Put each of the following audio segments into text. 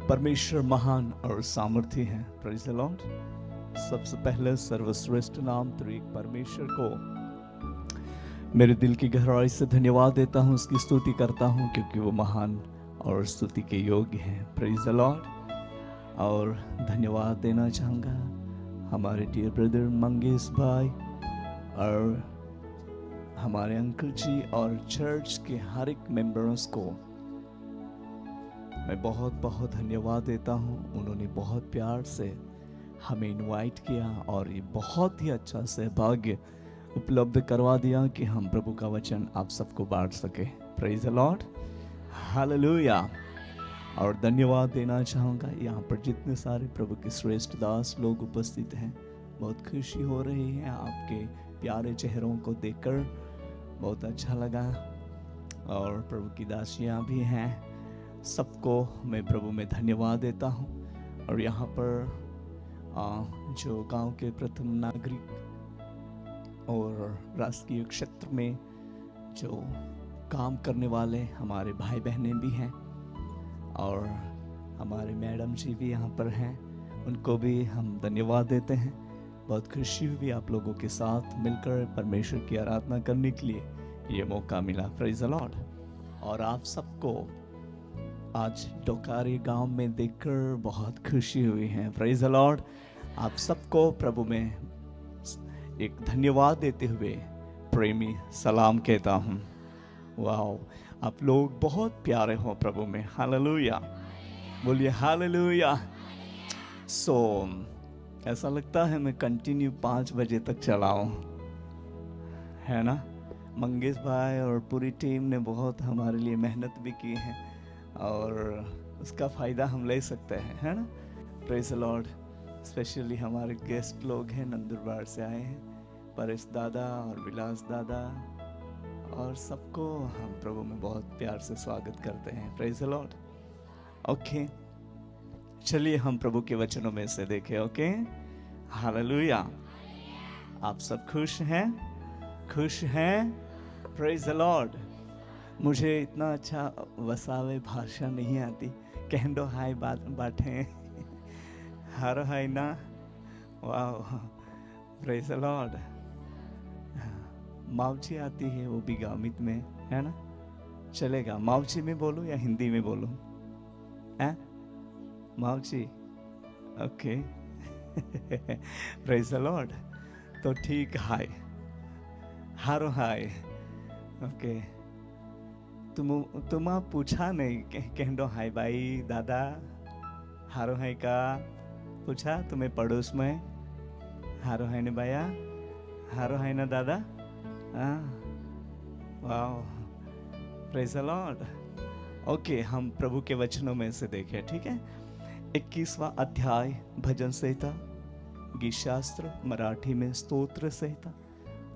परमेश्वर महान और सामर्थी है। Praise the Lord. सबसे पहले सर्वश्रेष्ठ नाम त्रिएक परमेश्वर को मेरे दिल की गहराई से धन्यवाद देता हूँ, उसकी स्तुति करता हूँ क्योंकि वो महान और स्तुति के योग्य हैं। Praise the Lord. और धन्यवाद देना चाहूँगा हमारे डियर ब्रदर मंगेश भाई और हमारे अंकल जी और चर्च के हर एक मेंबर्स को मैं बहुत बहुत धन्यवाद देता हूँ। उन्होंने बहुत प्यार से हमें इनवाइट किया और ये बहुत ही अच्छा सौभाग्य उपलब्ध करवा दिया कि हम प्रभु का वचन आप सबको बांट सके। Praise the Lord, hallelujah. और धन्यवाद देना चाहूँगा यहाँ पर जितने सारे प्रभु के श्रेष्ठ दास लोग उपस्थित हैं। बहुत खुशी हो रही है आपके प्यारे चेहरों को देखकर, बहुत अच्छा लगा। और प्रभु की दासियाँ भी हैं, सबको मैं प्रभु में धन्यवाद देता हूँ। और यहाँ पर जो गांव के प्रथम नागरिक और राजकीय क्षेत्र में जो काम करने वाले हमारे भाई बहनें भी हैं और हमारे मैडम जी भी यहाँ पर हैं, उनको भी हम धन्यवाद देते हैं। बहुत खुशी हुई आप लोगों के साथ मिलकर परमेश्वर की आराधना करने के लिए ये मौका मिला। Praise the Lord. और आप सबको आज डोकारी गांव में देखकर बहुत खुशी हुई है। Praise the Lord. आप सबको प्रभु में एक धन्यवाद देते हुए प्रेमी सलाम कहता हूँ। वाओ, आप लोग बहुत प्यारे हो प्रभु में। हालेलुया, बोलिए हालेलुया। ऐसा लगता है मैं कंटिन्यू 5 बजे तक चलाऊं, है ना। मंगेश भाई और पूरी टीम ने बहुत हमारे लिए मेहनत भी की है और उसका फ़ायदा हम ले सकते हैं, है ना। Praise the Lord. स्पेशली हमारे गेस्ट लोग हैं, नंदुरबार से आए हैं, परेश दादा और विलास दादा, और सबको हम प्रभु में बहुत प्यार से स्वागत करते हैं। Praise the Lord. ओके, चलिए हम प्रभु के वचनों में से देखें। Okay, hallelujah. आप सब खुश हैं? खुश हैं? Praise the Lord. मुझे इतना अच्छा वसावे भाषा नहीं आती। कहंडो हाय बाटे हर हाय ना। वाह, प्रेज़ द लॉर्ड। मावची आती है, वो भी गामित में, है ना। चलेगा, मावची में बोलूं या हिंदी में बोलूं? हैं Mavchi? Okay. Praise the Lord. तो ठीक, हाय, हारो हाय। ओके, तुम पूछा नहीं कहंडो हाय भाई दादा हारो हाय का पूछा तुम्हें पड़ोस में? हारो हाय ने भैया, हारो हाय ना दादा। Wow, praise the Lord. Okay, हम प्रभु के वचनों में से देखें, ठीक है। 21वां अध्याय भजन संहिता, गीत शास्त्र, मराठी में स्तोत्र संहिता,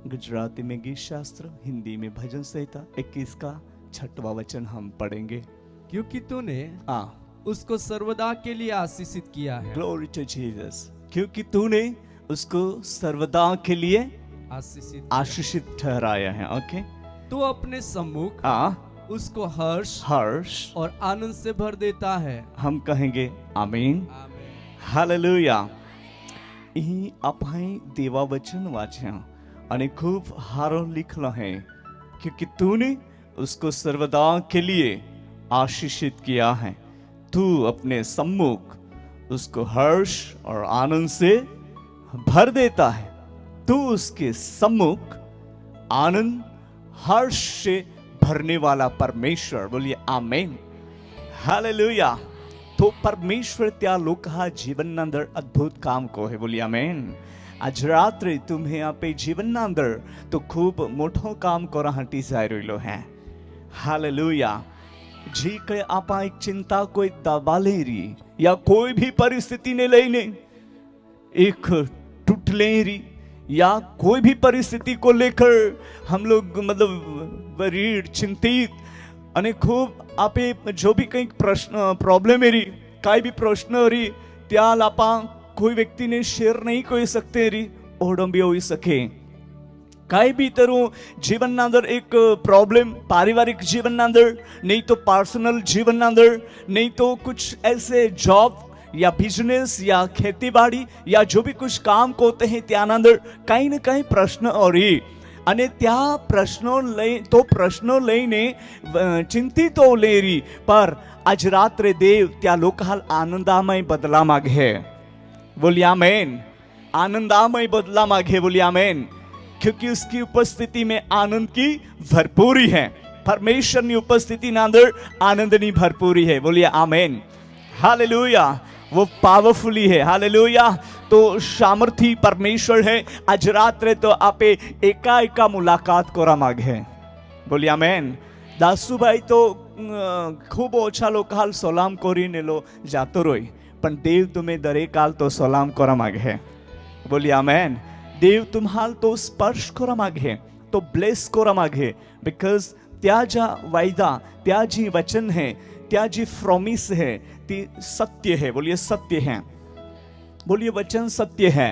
गुजराती में गीत शास्त्र, हिंदी में भजन संहिता। 21 का 6वां वचन हम पढ़ेंगे। क्योंकि तूने उसको सर्वदा के लिए आशीषित किया है। Glory to Jesus. क्योंकि तूने उसको सर्वदा के लिए आशीषित ठहराया है। ओके, तू अपने सम्मुख उसको हर्ष और आनंद से भर देता है। हम कहेंगे आमीन, हालेलुया। ही आपण देवा वचन वाच्या आणि खूप हारो लिखला है। क्योंकि तूने उसको सर्वदा के लिए आशीषित किया है। तू अपने सम्मुख उसको हर्ष और आनंद से भर देता है। तू उसके सम्मुख आनंद हर्ष से भरने वाला परमेश्वर। बोलिए आमेन, हालेलुया। तो परमेश्वर त्या लोका जीवनना अंदर अद्भुत काम को है। बोलिए आमेन। आज रात्रि तुम्हें आपे जीवनना अंदर तो खूब मोठो काम कराहाटी जाई रह्यो है। हालेलुया। जी कई आपा एक चिंता कोई दबालेरी या कोई भी परिस्थिति ने लईने एक टूटलेरी या कोई भी परिस्थिति को लेकर हम लोग मतलब वरीड चिंतित अने खूब आपे जो भी कई प्रश्न प्रॉब्लम री काई भी प्रश्न री त्याल आपा कोई व्यक्ति ने शेयर नहीं कोई सकते री ओडंबी होई सके। કાંઈ બી તરું જીવનના અંદર એક प्रॉब्लम पारिवारिक जीवनના અંદર, नहीं तो पर्सनल जीवनના અંદર, नहीं तो कुछ ऐसे जॉब या बिजनेस या खेती बाड़ी या जो भी कुछ काम होते हैं त्याना અંદર કંઈ ને કંઈ પ્રશ્ન ઓરી અને त्या प्रश्नो લઈને ચિંતિતો લેરી, पर आज रात्रे देव त्या लोकाल आनंदामय बदला मागे. बोलिए आमेन. आनंदामय बदला मागे. बोलिए आमेन. क्योंकि उसकी उपस्थिति में आनंद की भरपूरी है. परमेश्वर की उपस्थिति ना अंदर आनंद की भरपूरी है. बोलिए आमेन. हालेलुया. वो पावरफुली है. हालेलुया. तो सामर्थी परमेश्वर है. आज रात्रे तो आपे एका मुलाकात कोरा मागे. बोलिए आमेन. दासू भाई तो खूब ओछा लोग हाल सलाम कोरीने लो जातो रोई, पण देव तुम्हें दरेक हाल तो सलाम कोरा मागे. बोलिए आमेन. देव तुम्हाल तो स्पर्श कोरा मागे, तो ब्लेस कोरा मागे. बिकॉज त्या ज्या वायदा, त्या जी वचन है, त्या जी प्रॉमिस है ती सत्य है. बोलिए सत्य है. बोलिए वचन सत्य है.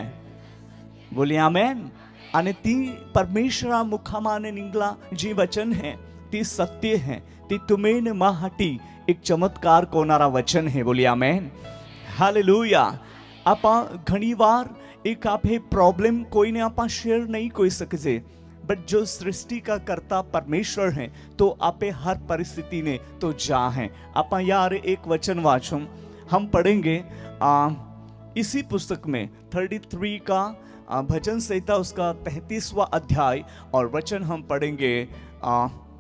बोलिए आमेन. आणि ती परमेश्वरा मुखामाने निघला जी वचन है ती सत्य है. ती तुम्हें माहाटी एक चमत्कार कोणारा वचन है. बोलिए आमेन. हालेलुया. आपा घणी वार एक आप है प्रॉब्लम कोई ने आपा शेयर नहीं कोई सके, बट जो सृष्टि का कर्ता परमेश्वर है तो आपे हर परिस्थिति ने तो जा है. आपा यार एक वचन वाचो हम पढ़ेंगे इसी पुस्तक में 33 का भजन संहिता उसका 33वां अध्याय, और वचन हम पढ़ेंगे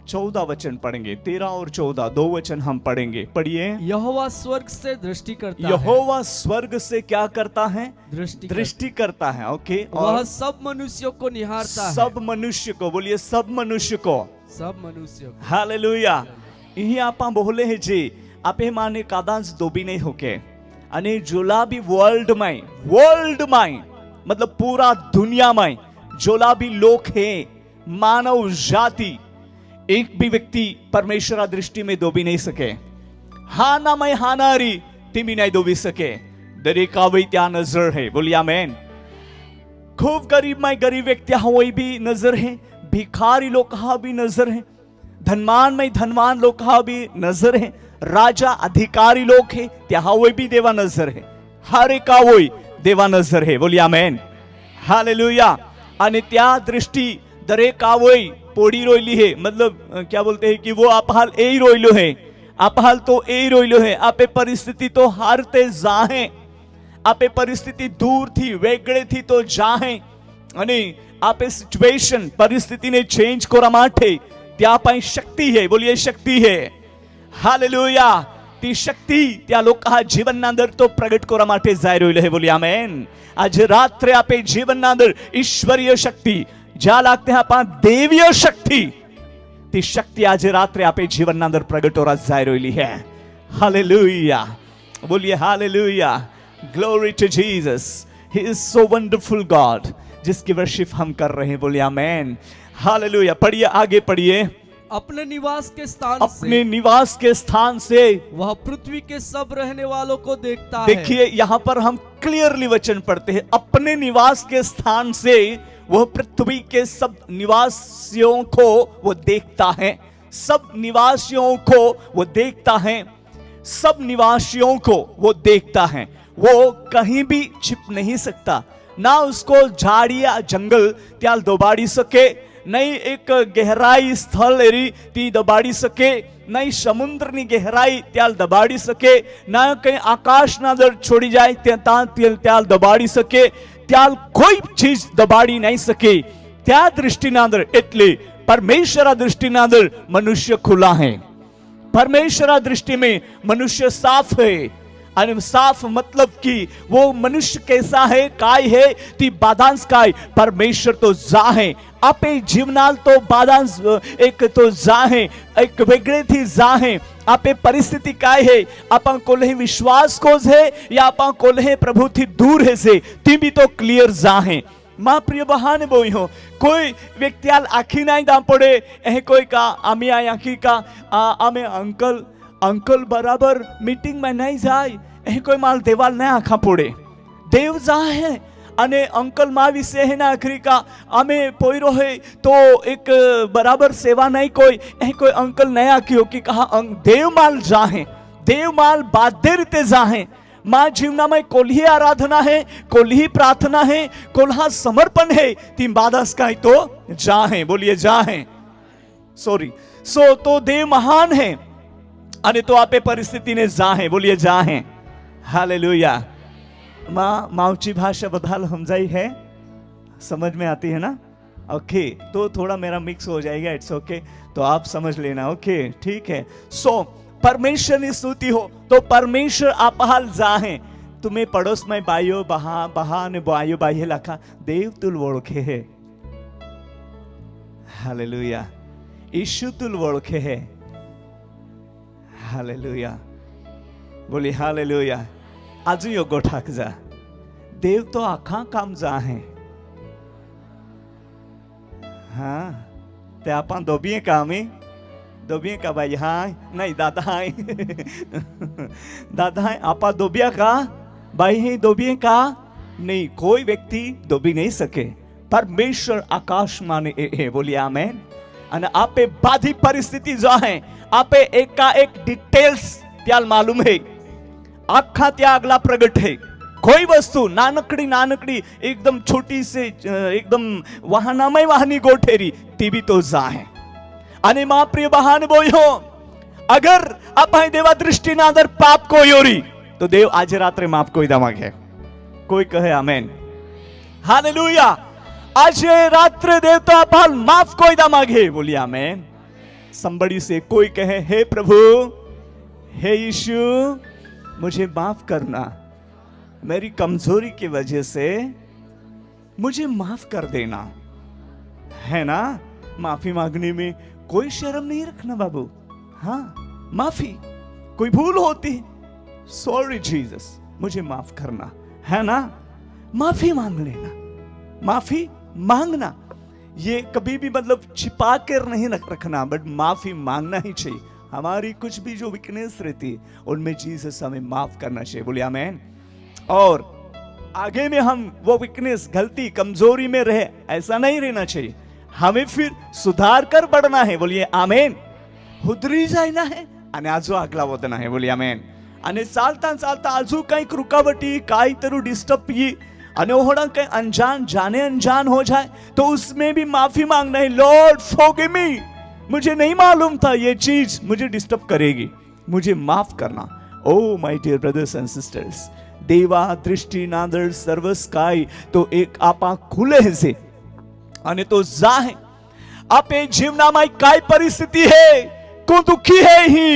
14 वचन पढ़ेंगे. 13 और 14 दो वचन हम पढ़ेंगे. पढ़िए. यहोवा स्वर्ग से दृष्टि करता है. यहोवा स्वर्ग से क्या करता है? दृष्टि करता है. ओके. वह सब मनुष्यों को निहारता है. सब मनुष्य को. बोलिए सब मनुष्य को. सब मनुष्य को. हालेलुया. यही आप बोले है जी आपे माने कादांस दोबी नहीं होके અને જોલા भी वर्ल्ड में मतलब पूरा दुनिया में जोला भी लोग हैं, मानव जाति, एक भी व्यक्ति परमेश्वरा दृष्टि में डूबी नहीं सके. हाना में हानारी तिमी नहीं डूबी सके. दरेक आवे त्या नजर है. बोलिए आमेन. खूब गरीब में गरीब व्यक्ति हुए भी नजर है, भिखारी लोग कहा भी नजर है, धनवान में धनवान लोग कहा भी नजर है, राजा अधिकारी लोग है त्या हुए भी देवा नजर है. हर एक आवोई देवा नजर है. बोलिए आमेन. हालेलुया. અને त्या दृष्टि दरेक आवोई पोड़ी रोयली है. मतलब क्या बोलते हैं कि वो आप हाल ए रोयलो है, आप हाल तो ए रोयलो है. आपे परिस्थिति तो हारते जाहे, आपे परिस्थिति दूर थी वेगळे थी तो जाहे, અને आपे सिचुएशन परिस्थिति ने चेंज कोरा माटे त्या पाई शक्ति है. बोलिए शक्ति है. हालेलुया. ती शक्ति त्या लोका जीवनना अंदर तो प्रगट कोरा माटे जाई रह्यो है. बोलिए आमेन. आज रात्रे आपे जीवनना अंदर ईश्वरीय शक्ति ज्या लागते आपा देवीय शक्ति, ती शक्ति आज रात्रे आपे जीवनना अंदर प्रगट होरा जाई रह्यली है. हालेलुया. बोलिए hallelujah. Glory to Jesus. He is so wonderful God, जिसकी वर्शिप हम कर रहे हैं. बोलिए आमेन. हालेलुया. पढ़िए आगे पढ़िए. अपने निवास के स्थान से वह पृथ्वी के सब रहने वालों को देखता है. देखिए यहाँ पर हम क्लियरली वचन पढ़ते हैं. अपने निवास के स्थान से वह पृथ्वी के सब निवासियों को वो देखता है. सब निवासियों को वो देखता है. सब निवासियों को वो देखता है. वो कहीं भी छिप नहीं सकता. ना उसको झाड़िया जंगल त्याल दबाड़ी सके, नहीं एक गहराई स्थल एरी ती दबाड़ी सके, नहीं समुद्र ની ગહેરાઈ ત્યાલ દબાડી શકે, ના કઈ આકાશના અંદર છોડી જાય ત્યાલ દબાડી શકે, ત્યાલ કોઈ ચીજ દબાડી નહીં શકે. त्या दृष्टिના અંદર એટલે પરમેશ્વરા દૃષ્ટિના અંદર મનુષ્ય ખુલ્લા है. परमेश्वरा दृष्टि में मनुष्य साफ है. અને साफ मतलब कि वो मनुष्य कैसा है, काय है ती बाधांस काय परमेश्वर तो जा है. आपे जीवनाल तो बाधांस एक तो जा है, एक वेगळे थी जा है. आपे परिस्थिति काय है, आपा कोल्हे विश्वास कोज है या आपा कोल्हे प्रभु थी दूर है से ती भी तो क्लियर जा है. मां प्रिय बहाने बोई हो कोई व्यक्तियाल आखी नहीं दाम पड़े ए कोई का आमी आखी का आमे अंकल बराबर मीटिंग में नहीं जाए ए कोई माल देवाल नहीं आखा पड़े. देव जा है અને અંકલ માં વિશે હે ના આખરી કા અમે પોઈરો હે તો એક બરાબર સેવા નહીં કોઈ એ કોઈ અંકલ નહીં આખ્યો કે કહા દેવમાલ જાહે દેવમાલ બાધ્ય રીતે જાહે माँ जीवनामय कोल्ही आराधना है, कोल्ही प्रार्थना है, कोल्हा समर्पण है, तीन बादस का तो जा है, बोलिए जा है, सॉरी सो तो देव महान है अने तो आपे परिस्थिति ने जा है, बोलिए जा है, हालेलुया। माँ माउची भाषा बदल समझाई है, समझ में आती है ना? ओके तो थोड़ा मेरा मिक्स हो जाएगा, इट्स ओके तो आप समझ लेना, ओके ठीक है। सो परमेश्वर की स्तुति हो तो परमेश्वर आप हाल जाहे तुम्हें पड़ोस में बायो बहा बहा ने बायो बाह्य लखा देव तुल ओळखे है, हालेलुया। यीशु तुल ओळखे है, हालेलुया, बोली हालेलुया। आज योगो ठाक जा देव तो आखा काम जा है, हाँ ते आपण दोबिये कामी दोबिया का भाई हाँ नहीं दादा हाँ दादा हाँ आपा दोबिया का भाई है दोबिया का नहीं कोई व्यक्ति दोबी नहीं सके परमेश्वर आकाश माने है, बोलिए आमेन। અને આપે બાધી પરિસ્થિતિ જો હે આપે એકા એક ડિટેલ્સ ત્યાં માલુમ હે આખા ત્યાં આગલા પ્રગટ હે कोई वस्तु नानकड़ी नानकड़ी एकदम छोटी से एकदम वाहनामय वाहनी गोठेरी ती तो जा है અને માં પ્રિય બહાન બોયો અગર આપણે દેવા દૃષ્ટિના અંદર પાપ કોયોરી તો દેવ આજે રાત્રે માફ કોઈ દા માંગે, કોઈ કહે આમેન, હાલેલુયા। આજે રાત્રે દેવ તો આપણ માફ કોઈ દા માંગે, બોલી આમેન। संबड़ी से कोई कहे हे प्रभु हे यीशु मुझे माफ करना, मेरी कमजोरी की वजह से मुझे माफ कर देना, है ना? माफी मांगने में कोई शर्म नहीं रखना बाबू, हाँ माफी कोई भूल होती सॉरी जीसस मुझे माफ करना, है ना? माफी मांग लेना, माफी मांगना ये कभी भी मतलब छिपा कर नहीं रखना, बट माफी मांगना ही चाहिए। हमारी कुछ भी जो वीकनेस रहती है उनमें जीसस हमें माफ करना चाहिए, बोलिए आमेन। और आगे में हम वो वीकनेस गलती कमजोरी में रहे ऐसा नहीं रहना चाहिए, हमें फिर सुधार कर बढ़ना है, बोलिए आमेन। हुदरी जाना है અને આજો આગલા વધના है, बोलिए आमेन। અને ચાલતા ચાલતા આજુ કંઈક रुकावटी કાઈ તરું ડિસ્ટર્બ ઈ અને ઓહડા કઈ अनजान जाने अनजान हो जाए तो उसमें भी माफी मांगना है, लॉर्ड फॉरगिव मी, मुझे नहीं मालूम था ये चीज मुझे डिस्टर्ब करेगी, मुझे माफ करना। Oh my dear brothers and sisters, देवा दृष्टि नादर सर्वस काय तो एक आपा खुले છે અને તો જાહે આપે જીવનામાં કાઈ પરિસ્થિતિ હે को दुखी है ही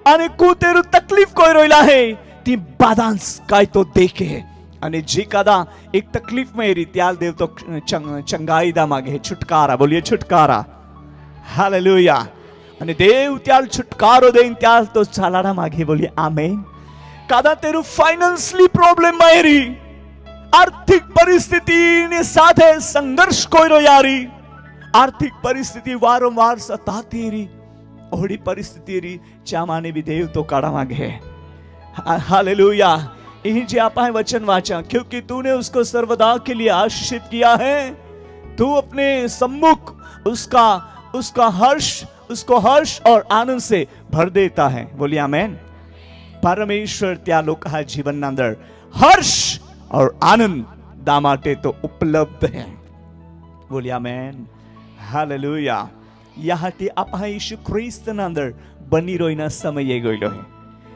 અને को तेरु तकलीफ कोई रोइला है ती बादांस काय तो देखे है અને જે કદા એક તકલીફ में री त्याल देव तो चंगाई दा मांगे है, छुटकारा, बोलिए छुटकारा, हालेलुया। અને देव त्याल छुटकारो देन त्याल तो चालाड़ा मांगे, बोलिए आमेन। कदा तेरु फाइनेंशियली प्रॉब्लम में री आर्थिक परिस्थिति ने साथे संघर्ष कोई रो यारी आर्थिक परिस्थिति वारंवार सताती री ओड़ी परिस्थिति री चामाने भी देव तो काढ़ा मांगे, हालेलुया। यही जे आपा वचन वाचा क्योंकि तूने उसको सर्वदा के लिए आशीषित किया है, तू अपने सम्मुख उसका हर्ष उसको हर्ष और आनंद से भर देता है, बोलिए आमेन। परमेश्वर त्या लोका जीवन अंदर हर्ष और आनंद दा माटे तो उपलब्ध है, बोलिए आमेन, हालेलुया। याहाटी आपा यीशु ख्रिस्त अंदर बनी रोइना समय गयो है,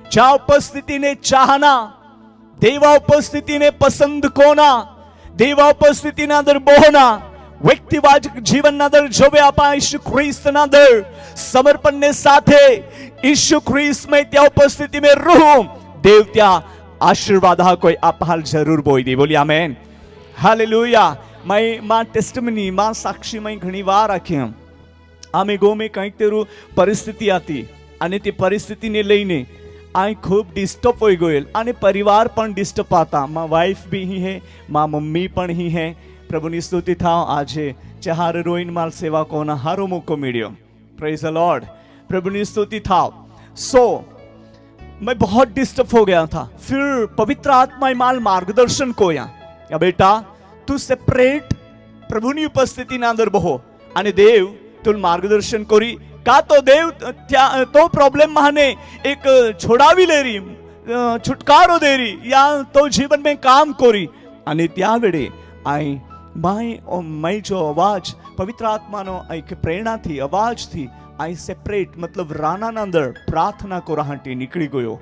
ज्या उपस्थिति ने चाहना देवा उपस्थिति ने पसंद कोना देवा उपस्थिति ना अंदर बोहना व्यक्तिवाचक जीवन ना अंदर जो आपा यीशु ख्रिस्त ना अंदर समर्पण ने साथे यीशु ख्रिस्त में त्या उपस्थिति में रहूं देव त्या आशीर्वाद हा कोई आपहाल जरूर बोई दी, बोलिए आमेन, हालेलुया। मैं मां टेस्टमनी मां साक्षी में घणी वार राखी आमे गो में कंईक तेरू परिस्थिति आती અને તે પરિસ્થિતિને લઈને આ ખૂબ ડિસ્ટર્બ હોઈ ગયેલ અને પરિવાર પણ ડિસ્ટર્બ હતા, માँ વાઇફ भी ही है, माँ मम्मी પણ ही है। પ્રભુની સ્તુતિ થાવ, આજે ચાર રોઈન માલ સેવકોના હારો મોકો મળ્યો, પ્રેઝ ધ लॉर्ड, प्रभुની स्तुति થાવ। सो मैं बहुत डिस्टर्ब हो गया था, फिर पवित्र आत्मा माल मार्गदर्शन को या बेटा તું સેપરેટ પ્રભુની ઉપસ્થિતિના અંદર બહો અને દેવ તું માર્ગદર્શન કરી કા તો દેવ તો પ્રોબ્લેમ માને એક છોડાવી લેરી છુટકારો દેરી યા તો જીવન में કામ કરી અને ત્યાં વેળે આઈ मैं जो अवाज पवित्र आत्मानो एक प्रेरणा थी अवाज थी आई सेपरेट मतलब राना अंदर प्रार्थना को राहटी निकली गयो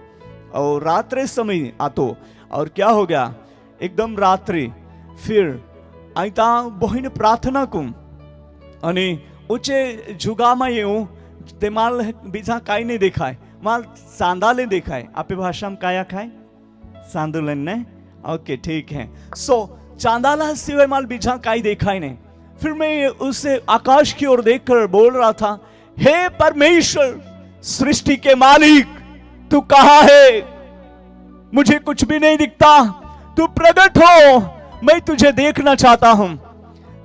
और रात्रे समय आतो और क्या हो गया एकदम रात्रि फिर आई ता बहिन प्रार्थना को अने ऊंचे जुगा में ये ते माल बीजा काई नहीं देखाय माल सांदाले देखाय आपे भाषा में काया खाए सांदोलन ने ओके ठीक है सो चांदाला सिवाय माल बीजा काई देखाय नहीं फिर मैं उसे आकाश की ओर देखकर बोल रहा था हे परमेश्वर सृष्टि के मालिक तू कहाँ है मुझे कुछ भी नहीं दिखता तू प्रकट हो मैं तुझे देखना चाहता हूं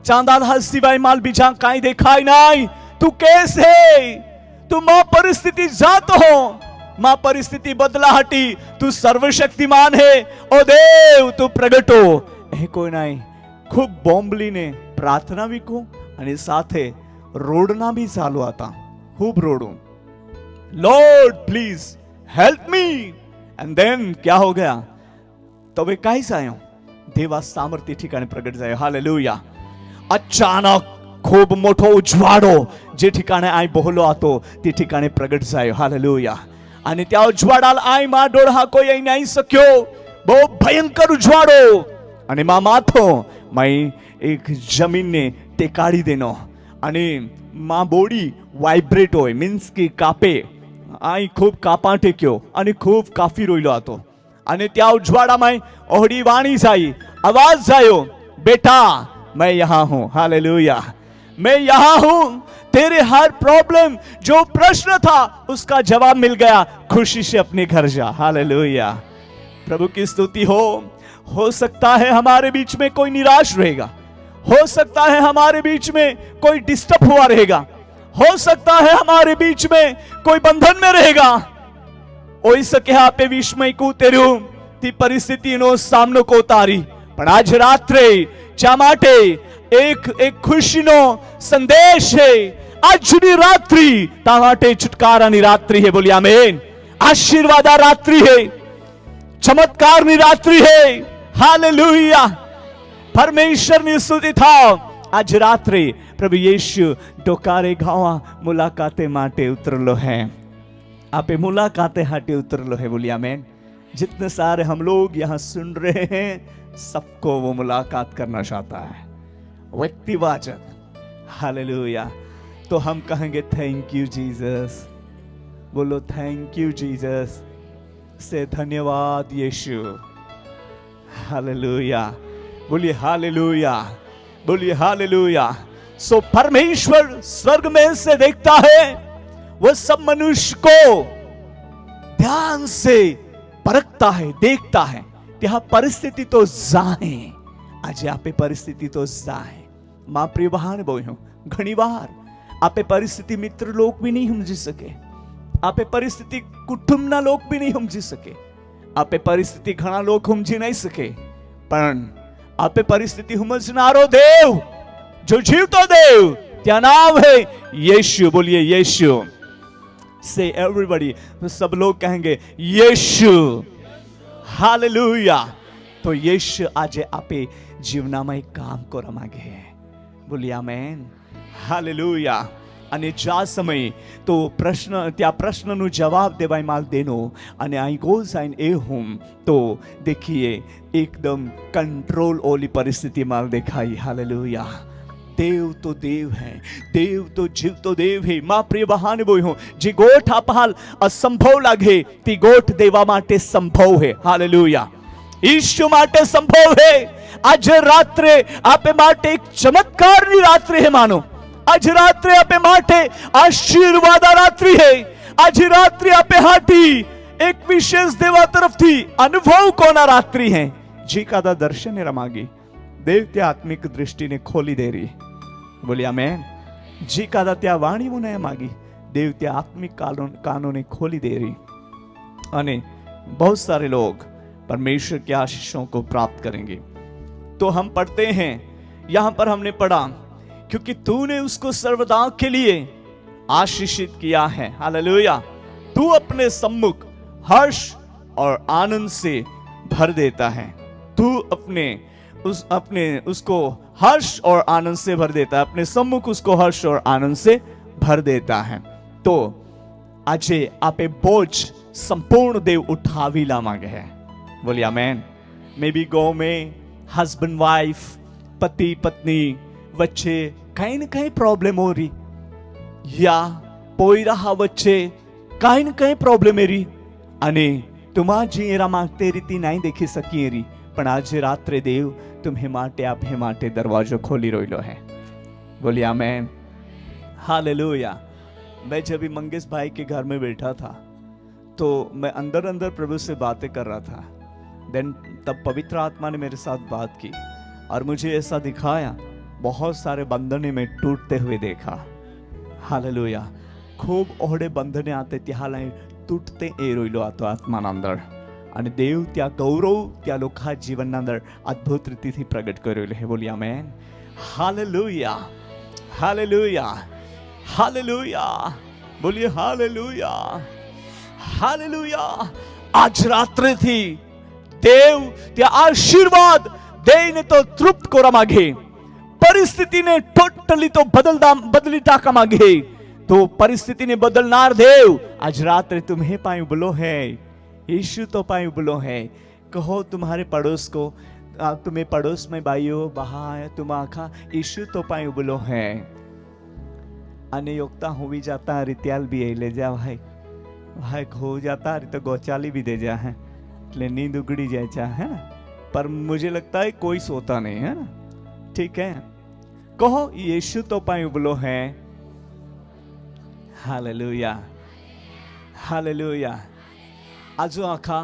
चांदाला सिवाय माल बीजा काई देखाय नहीं तू कैसे तू मां परिस्थिति जात हो मां परिस्थिति बदलाहटी तू सर्वशक्तिमान है ओ देव तू प्रकट हो એ કોઈ નહીં ખૂબ બોમ્બલીને પ્રાર્થના બી કહું અને સાથે રોડના બી ચાલુ હતા ખૂબ રોડું lord please help me and then क्या हो गया तो वे काई सायो देवा सामर्थ्य ठिकाणे प्रगट जायो हालेलुया अचानक खूब मोठो उजवाड़ो जे ठिकाणे आई बोहलो હતો તે ठिकाणे प्रगट जायो हालेलुया અને ત્યાં ઉજવાડાલ आई માં ડોળા કોઈ અહીં નહીં શક્યો બહુ ભયંકર ઉજવાડો અને માં માથો मैं एक जमीन ने टेकाड़ी देनो અને માં બોડી વાઇબ્રેટ હોય મીન્સ કે કાપે આઈ ખૂબ કાપા ટેક્યો અને ખૂબ કાફી રોઈલો હતો અને ત્યાં ઉજવાડામાં ઓહડી વાણી જાય आवाज जायो बेटा मैं यहाँ हूँ हालेलुया मैं यहाँ हूँ तेरे हर प्रॉब्लम जो प्रश्न था उसका जवाब मिल गया खुशी से अपने घर जा हालेलुया प्रभु की स्तुति हो सकता है हमारे बीच में कोई निराश रहेगा हो सकता है हमारे बीच में कोई डिस्टर्ब हुआ रहेगा हो सकता है हमारे बीच में कोई बंधन में रहेगा ओई सके आपे विस्मय को तेरू ती परिस्थिति नो सामनो को तारी पण आज रात्रे चा माटे एक खुशी नो संदेश है આજની રાત્રિ તા માટે છુટકારાની રાત્રિ है बोलिए आमीन आशीर्वाद रात्रि है चमत्कारनी रात्रि है हालेलुया परमेश्वर ની સ્તુતિ થાવ आज रात्रि प्रभु यीशु डोकारे गावा मुलाकाते माटे उतरलो है आपे मुलाकाते हाटे उतरलो है बोलिए आमीन जितने सारे हम लोग यहाँ सुन रहे हैं सबको वो मुलाकात करना चाहता है व्यक्तिवाचक हालेलुया तो हम कहेंगे थैंक यू जीसस बोलो थैंक यू जीसस से धन्यवाद यीशु हालेलुया बोलिए हालेलुया बोलिए हालेलुया सो परमेश्वर स्वर्ग में से देखता है वो सब मनुष्य को ध्यान से परखता है देखता है ત્યાં પરિસ્થિતિ તો જાહે આજે આપે પરિસ્થિતિ તો જાહે માં પ્રિય બહાને બોલ્યો ઘણીવાર आपे परिस्थिति मित्र लोग भी नहीं समझी सके आपे परिस्थिति कुटुंबना लोग भी नहीं समझी सके आपे परिस्थिति घना लोग समझी नहीं सके पण आपे परिस्थिति समझनारो देव जो जीवतो देव त्या नाम है यीशु बोलिए यीशु से एवरीबॉडी सब लोग कहेंगे यीशु हालेलुया तो यीशु आज आपे जीवना में काम को मांगे बोलिए आमेन हालेलुया અને જ્યાં સમય તો त्या પ્રશ્નનો જવાબ દેવાય માલ દેનો અને आई गोज आइन ए होम तो देखिए एकदम कंट्रोल ओली परिस्थिति माल देखाई हालेलुया देव तो देव है देव तो जीव तो देव है मां प्रिय बहाने बोई हूं जी गोठ आपहाल असंभव लागे ती गोठ देवा माटे संभव है हालेलुया ईशु माटे संभव है आज रात्रे आपे माटे एक चमत्कारनी रात्रि है मानो आज रात्रे आपे माटे आशीर्वाद रात्रि है आज रात्रि आपे हाटी एक विशेष देवा तरफ थी अनुभव कोना रात्रि है जी का दर्शन रमागी देव त्या आत्मिक दृष्टि ने खोली दे रही बोलिया मैं जी का त्या वाणी मुने मागी देव त्या आत्मिक कानों ने खोली दे रही अने बहुत सारे लोग परमेश्वर के आशीषों को प्राप्त करेंगे तो हम पढ़ते हैं, यहां पर हमने पढ़ा, क्योंकि तूने उसको सर्वदा के लिए आशीषित किया है। हालेलुया। तू अपने सम्मुख हर्ष और आनंद से भर देता है। तू उसको हर्ष और आनंद से भर देता है, अपने सम्मुख उसको हर्ष और आनंद से भर देता है। तो આજે આપે બોજ સંપૂર્ણ દેવ ઉઠાવીલા માંગે है। बोलिए आमेन। मे बी गो में हस्बैंड वाइफ, पति पत्नी वच्चे कहीं न कहीं प्रॉब्लम हो रही, या पोयरा वच्चे कहीं न कहीं प्रॉब्लम है रही, अने तुमा जीरा मांगते रीति नहीं देखी सकी रही, पण आज रात्रे देव तुम्हें माटे आपे माटे दरवाजो खोली रोयलो है। बोलिए आमेन। हालेलुया। मैं जब भी मंगेश भाई के घर में बैठा था तो मैं अंदर अंदर प्रभु से बातें कर रहा था। देन तब पवित्र आत्मा ने मेरे साथ बात की और मुझे ऐसा दिखाया, बहुत सारे बंधने में टूटते हुए देखा। हालेलुया। खूब ओढ़े बंधने आते त्याला तूटते ए रोयलो आतो आत्माना अंदर, અને દેવ ત્યાં ગૌરવ ત્યાં લોખા જીવનના અંદર અદ્ભુત રીતિથી પ્રગટ કરેલું છે। બોલી આમેન। Hallelujah, hallelujah, hallelujah. બોલીએ હાલેલુયા, હાલેલુયા। આજ રાત્રેથી દેવ ત્યાં આશીર્વાદ દેઈને તો તૃપ્ત કરવા માંગે, પરિસ્થિતિને ટોટલી તો બદલી ટાકા માંગે, तो परिस्थिति ने बदलनार देव आज रात्रे तुम्हें पाए उबलो है। यीशु तो पाए उबलो है। कहो तुम्हारे पड़ोस को, तुम्हें पड़ोस में भाइयों बहा तुम आखा यीशु तो पाए उबलो है। अनेयोक्ता हो भी जाता रित्याल भी ले जा भाई, भाई हो जाता तो गौचाली भी दे जा है, नींद उगड़ी जाए चाह है ना, पर मुझे लगता है कोई सोता नहीं है ना। ठीक है, कहो यीशु तो पाए उबलो है। Hallelujah, hallelujah. आजो आखा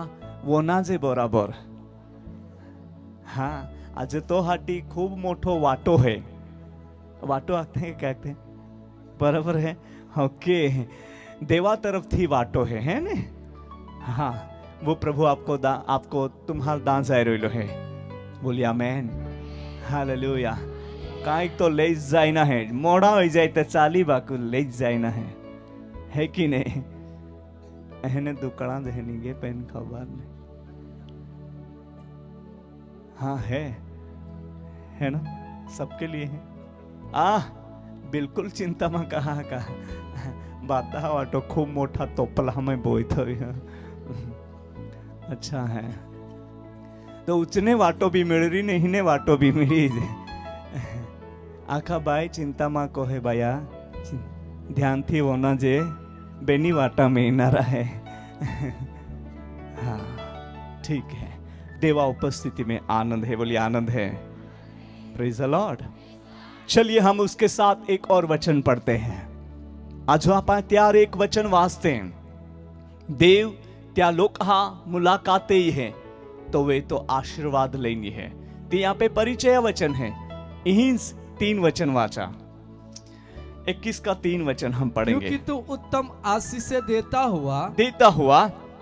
वोनाजे बराबर। हाँ, आज तो हाटी खूब मोठो वाटो है। वाटो आखते हैं, क्या कहते हैं? बराबर है। ओके, देवा तरफ थी वाटो है ने? हाँ, वो प्रभु आपको तुम्हारा दान जाए रोइलो है। बोलिए आमेन। हालेलुया। कांईक तो ले जाए ना है, मोड़ा हो जाए तो चाली बाकू ले जाए ना है कि नहीं? एहने दुकड़ा देनी गे पेन खबर ने। हाँ है ना, सबके लिए है। बिल्कुल चिंता में कहा बाता वाटो खूब मोटा तोपला में बोई थो। अच्छा है, तो उचने वाटो भी मिल रही, नहीं ने वाटो भी मिली। आखा भाई चिंता में कहे भाया ध्यान थी वो ना जे बेनी वाटा में न रहे। हाँ ठीक है, देवा उपस्थिति में आनंद है। बोलिए आनंद है। Praise the Lord. चलिए हम उसके साथ एक और वचन पढ़ते हैं। आज आप त्यार एक वचन वास्ते देव त्या लोका मुलाकाते ही है तो वे तो आशीर्वाद लेंगे है। तो यहाँ पे परिचय वचन है, यही 3 वचन वाचा। 21 का 3 वचन हम पढ़ेंगे। क्योंकि तू उत्तम आशीष से देता हुआ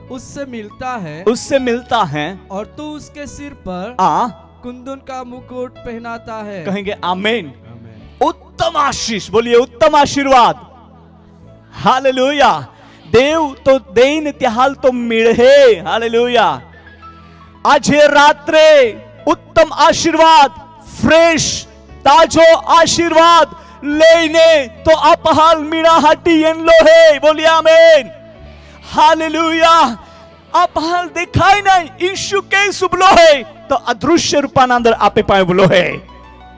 उससे मिलता है और तू उसके सिर पर कुंदन का मुकुट पहनाता है। कहेंगे आमीन। उत्तम आशीष, बोलिए उत्तम आशीर्वाद। हालेलुया। देव तो देन त्याल तो मिळे। हालेलुया। आज रात्रे उत्तम आशीर्वाद, फ्रेश ताजो आशीर्वाद लेने तो अपहाल मीणा हाटी एनलो है। बोलिए आमीन। हालेलुया। अपहाल दिखाई नहीं, यीशु के सुबलो है तो अदृश्य रूपानंदर आपे पाए बोलो है।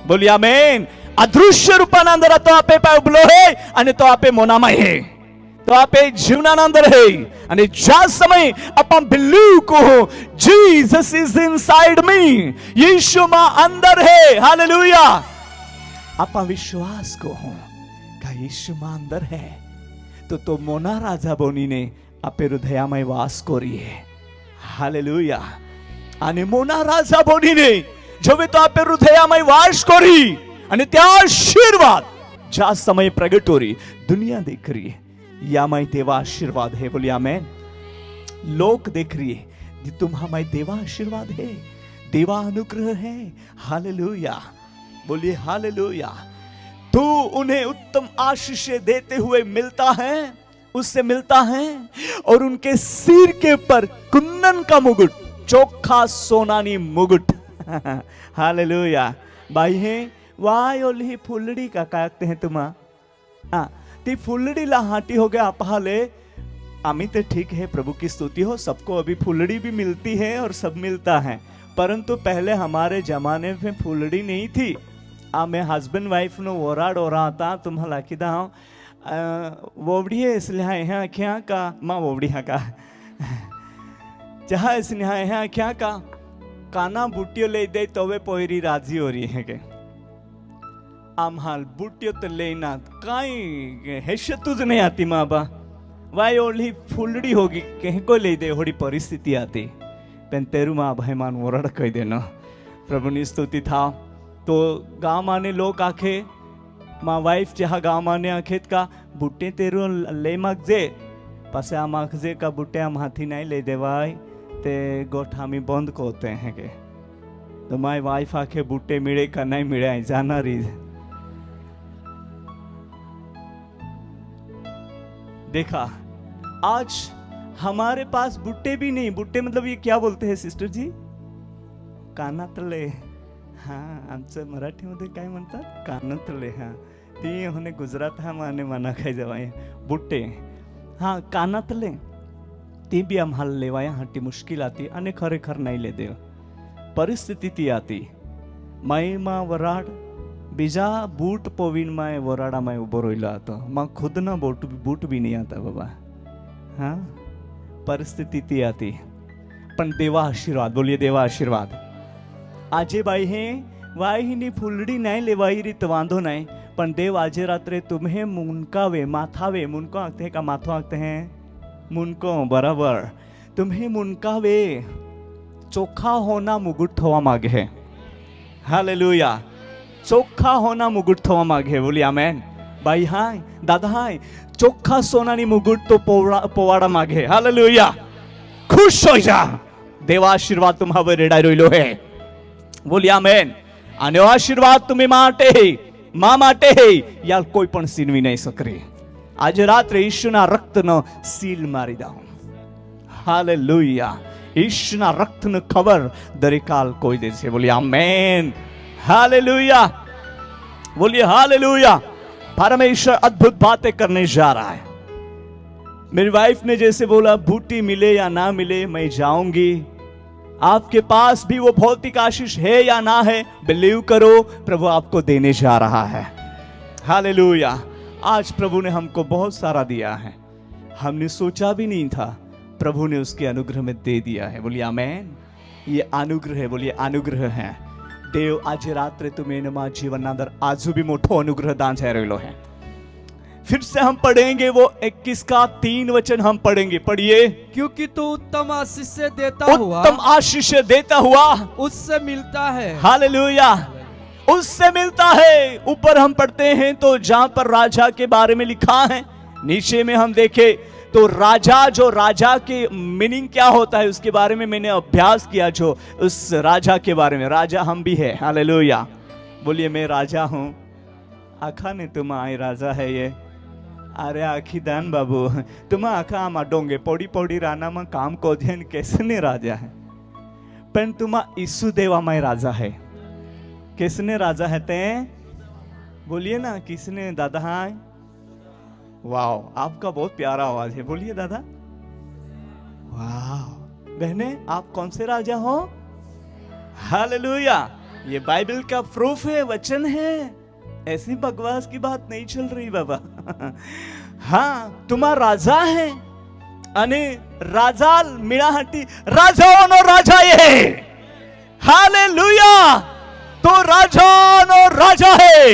बोलिए आमीन। अदृश्य रूपानंदर तो आपे पाए बोलो है, अने तो आपे मोनामय है, तो आपे जीवनानंदर है। अने ज्या समय अपन बिलीव को जीसस इज इनसाइड मी, यीशु मा अंदर है। हालेलुया। आपा विश्वास को हो का यीशु मा अंदर है तो मोना राजा बोनी ने आपे हृदयमय वास करी है। हालेलुया। अने मोना राजा बोनी ने जो तो आपे हृदयमय वास करी अने त्या आशीर्वाद जा समय प्रगट हो रही, दुनिया देख रही है, या मैं देवा आशीर्वाद है। बोलिए आमेन। लोग देख रही है तुम हमारे देवा आशीर्वाद है। देवा अनुग्रह है। हालेलुया, बोलिए हालेलुया। तू उन्हें उत्तम आशीष देते हुए मिलता है, उससे मिलता है, और उनके सिर के ऊपर कुंदन का मुकुट, चोखा सोनानी मुकुट। हालेलुया। बाई है वाय ओली फुलड़ी का कहते हैं तुमा ती फुलड़ी लाहाटी हो गया आपहाले। आमी तो ठीक है, प्रभु की स्तुति हो, सबको अभी फुलड़ी भी मिलती है और सब मिलता है, परंतु पहले हमारे जमाने में फुलड़ी नहीं थी। मैं हस्बैंड वाइफ नो ओराड ओरा था तुम्हाला किदा वोवड़ी है इसलिए यहाँ क्या का माँ वोवड़ी हाँ का जहाँ इसलिए यहाँ क्या का काना बुटियो ले दे तो वे पोयरी राजी हो रही है के आम हाल बुटियो तो लेना काई हैसियत तुझ नहीं आती माँ बा वाई ओली फुलड़ी होगी कहीं को ले दे होड़ी परिस्थिति आती पेन तेरू माँ भाई मान वोरड़ कह देना। प्रभु ने स्तुति था। तो गाँव माने लोग आखे माँ वाइफ जहाँ गाँव माने आखेत का बुट्टे तेरू ले मगजे पासे आम आखजे का बुट्टे आम हाथी नहीं ले दे वाई ते गोठामी बंद को होते हैं के। तो माई वाइफ आखे बुट्टे मिले का नहीं मिले जाना रीज। देखा आज हमारे पास बुट्टे भी नहीं। बुट्टे मतलब ये क्या बोलते हैं सिस्टर जी? कानातले। हाँ आमचं मराठीमध्ये काय म्हणतात कानातले। हाँ ती होने गुजरात हा माने मना काय जवाय बुट्टे। हाँ कानातले ते भी आम्हाला लेवाया हाटी मुश्किल आती आणि खरेखर नहीं ले दे परिस्थिति ती आती। माई माँ वराड बीजा बूट पोविन माए वराडा माए उभो रोइला आता माँ खुद ना बूट भी नहीं आता बाबा। हाँ परिस्थिति ती आती पण देवा आशीर्वाद, बोलिए देवा आशीर्वाद। आजे बाई है वाहिनी फुलड़ी नहीं लेवाई रीत वांधो नहीं, पण देव आजे रात्रे तुम्हें मुनकावे माथावे, मुनको आखते हैं का माथो आखते हैं मुनको, बराबर तुम्हें मुनकावे चोखा होना मुकुट थवा मागे है। हालेलुया, चोखा होना मुकुट थवा मागे। बोलिए आमेन। बाई हाय दादा हाय चोखा सोनानी मुकुट तो पोवाड़ा मागे। हालेलुया, खुश हो जा, देवा आशीर्वाद तुम्हारे रेडाई रोइलो है। बोलिए आमेन। आने आशीर्वाद तुम्हें माटे मां माटे है या कोई पण सीनवी नहीं सकरी। आज रात्रे ईशुना रक्तनो सील मारी दाओ। हालेलुया, ईशुना रक्तनो खबर दरेकाल कोई दे से। बोलिए आमेन। हालेलुया, बोलिए हालेलुया। परमेश्वर अद्भुत बातें करने जा रहा है। मेरी वाइफ ने जैसे बोला बूटी मिले या ना मिले मैं जाऊंगी। आपके पास भी वो भौतिक आशीष है या ना है, बिलीव करो प्रभु आपको देने जा रहा है। हालेलुया। आज प्रभु ने हमको बहुत सारा दिया है, हमने सोचा भी नहीं था, प्रभु ने उसके अनुग्रह में दे दिया है। बोलिए आमेन। ये अनुग्रह है, बोलिए अनुग्रह है। देव आज रात्रे तुम्हें नमा जीवन अंदर आजू भी मोठो अनुग्रह दान जा रहे हैं। फिर से हम पढ़ेंगे वो 21 का 3 वचन हम पढ़ेंगे। पढ़िए। क्योंकि तू उत्तम आशीष से देता हुआ, उत्तम आशीष देता हुआ उससे मिलता है। हालेलुया, उससे मिलता है। ऊपर हम पढ़ते हैं तो जहां पर राजा के बारे में लिखा है, नीचे में हम देखे तो राजा, जो राजा के मीनिंग क्या होता है उसके बारे में मैंने अभ्यास किया, जो उस राजा के बारे में। राजा हम भी है। हालेलुया, बोलिए मैं राजा हूं। आखा ने तुम आए राजा है ये। अरे आखी दान बाबू तुम आखा आमा डोंगे पौड़ी पौड़ी राना में काम को ध्यान कैसने राजा है, पण तुम ईसु देवा में राजा है। किसने राजा है ते? बोलिए ना किसने? दादा हाँ। वाह, आपका बहुत प्यारा आवाज है। बोलिए दादा। वाह बहने, आप कौन से राजा हो? हालेलुया, ये बाइबल का प्रूफ है, वचन है, ऐसी बकवास की बात नहीं चल रही बाबा। हाँ तुम्हारा राजा है अने राजा मिळाहाटी राजाओनो राजा है। हालेलुया, तो राजानो राजा है।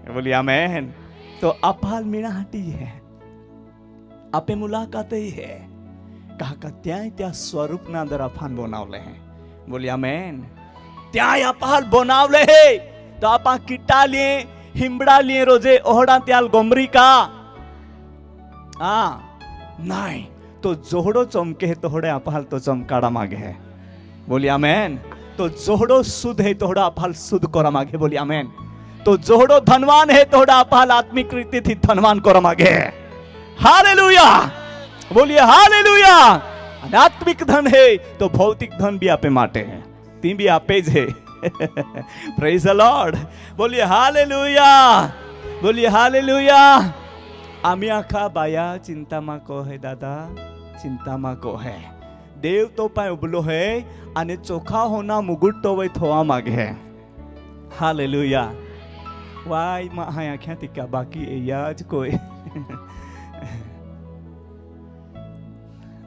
बोलिए आमेन। तो अपाल मिळाहाटी है, आपे मुलाकात ही है। कहा का त्या स्वरूप ना अंदर अफान बनावले हैं। बोलिए आमेन। त्या अपाल बनावले है तो आपा किटा लिए हिंबड़ा लिए रोजे ओहड़ा त्याल गोमरी का नहीं तो जोहड़ो चमके तो होड़े अपाल तो चमकाड़ा मागे है। बोलिए आमेन। तो जोड़ो शुद्ध है तोड़ा फल शुद्ध करा मागे, बोलिए आमेन। तो जोड़ो धनवान है तोड़ा फल आत्मिक रीति थी धनवान करा मागे। हालेलुया, बोलिए हालेलुया। आत्मिक धन है तो भौतिक धन भी आपे माटे है, तीन भी आपे है। प्रेज द लॉर्ड, बोलिए हालेलुया, बोलिए हालेलुया। आमी आखा बाया चिंता मा को है दादा, चिंता मा को है। देव तो पाय उबलो है आणि चोखा होना मुकुट तो वै थोआ मागे है। हालेलुया। वाई मा हाय आख्या तिका बाकी याज कोई।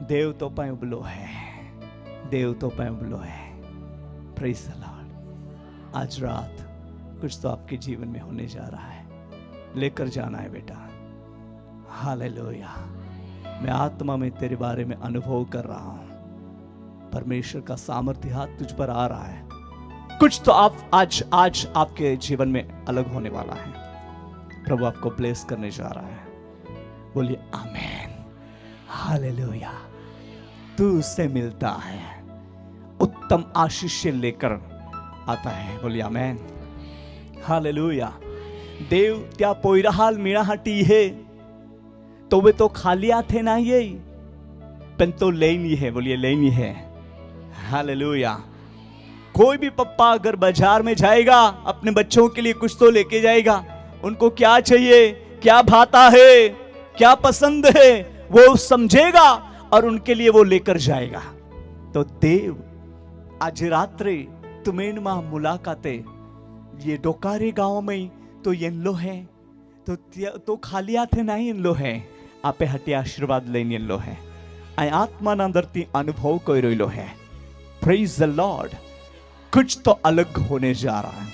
देव तो पाय उबलो है, देव तो पाय उबलो है। Praise the Lord. आज रात कुछ तो आपके जीवन में होने जा रहा है, लेकर जाना है बेटा। हालेलुया। मैं आत्मा में तेरे बारे में अनुभव कर रहा हूं, परमेश्वर का सामर्थ्य हाथ तुझ पर आ रहा है। कुछ तो आप आज आपके जीवन में अलग होने वाला है। प्रभु आपको ब्लेस करने जा रहा है। बोलिए आमेन। हालेलुया। तू उससे मिलता है, उत्तम आशीष लेकर आता है। बोलिए आमेन। हालेलुया। देव त्या पोयराहाल मिळाहाटी है तो वे तो खाली हाथे नहीं है, पण तो लेनी है। बोलिए लेनी है। हालेलुया। कोई भी पप्पा अगर बाजार में जाएगा अपने बच्चों के लिए कुछ तो लेके जाएगा। उनको क्या चाहिए, क्या भाता है, क्या पसंद है, वो समझेगा और उनके लिए वो लेकर जाएगा। तो देव आज रात्रि तुम्हें मां मुलाकाते ये डोकारे गांव में तो येनलो है, तो खाली हाथे नहीं येनलो है, आपे हटे आशीर्वाद लेने येनलो है। आई आत्मा अंदर ती अनुभव कोई रोइलो है। Praise the Lord. कुछ तो अलग होने जा रहा है।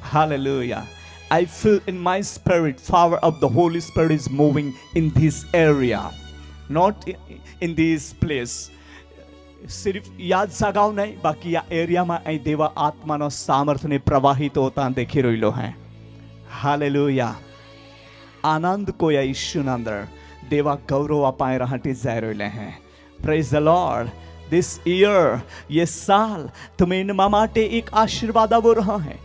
Hallelujah. I feel in my spirit power of the Holy Spirit is moving in this area, not in this place. सिर्फ या जगाव नहीं, बाकी या एरिया में आई देवा आत्मा नो सामर्थ्य ने प्रवाहित होता देखी रोइलो है। हालेलुया। आनंद को या यीशु अंदर देवा गौरव अपाए रहते जाए रोइले हैं। Praise the Lord. This year, ये साल तुम्हें मामाटे एक आशीर्वाद वो रहा है।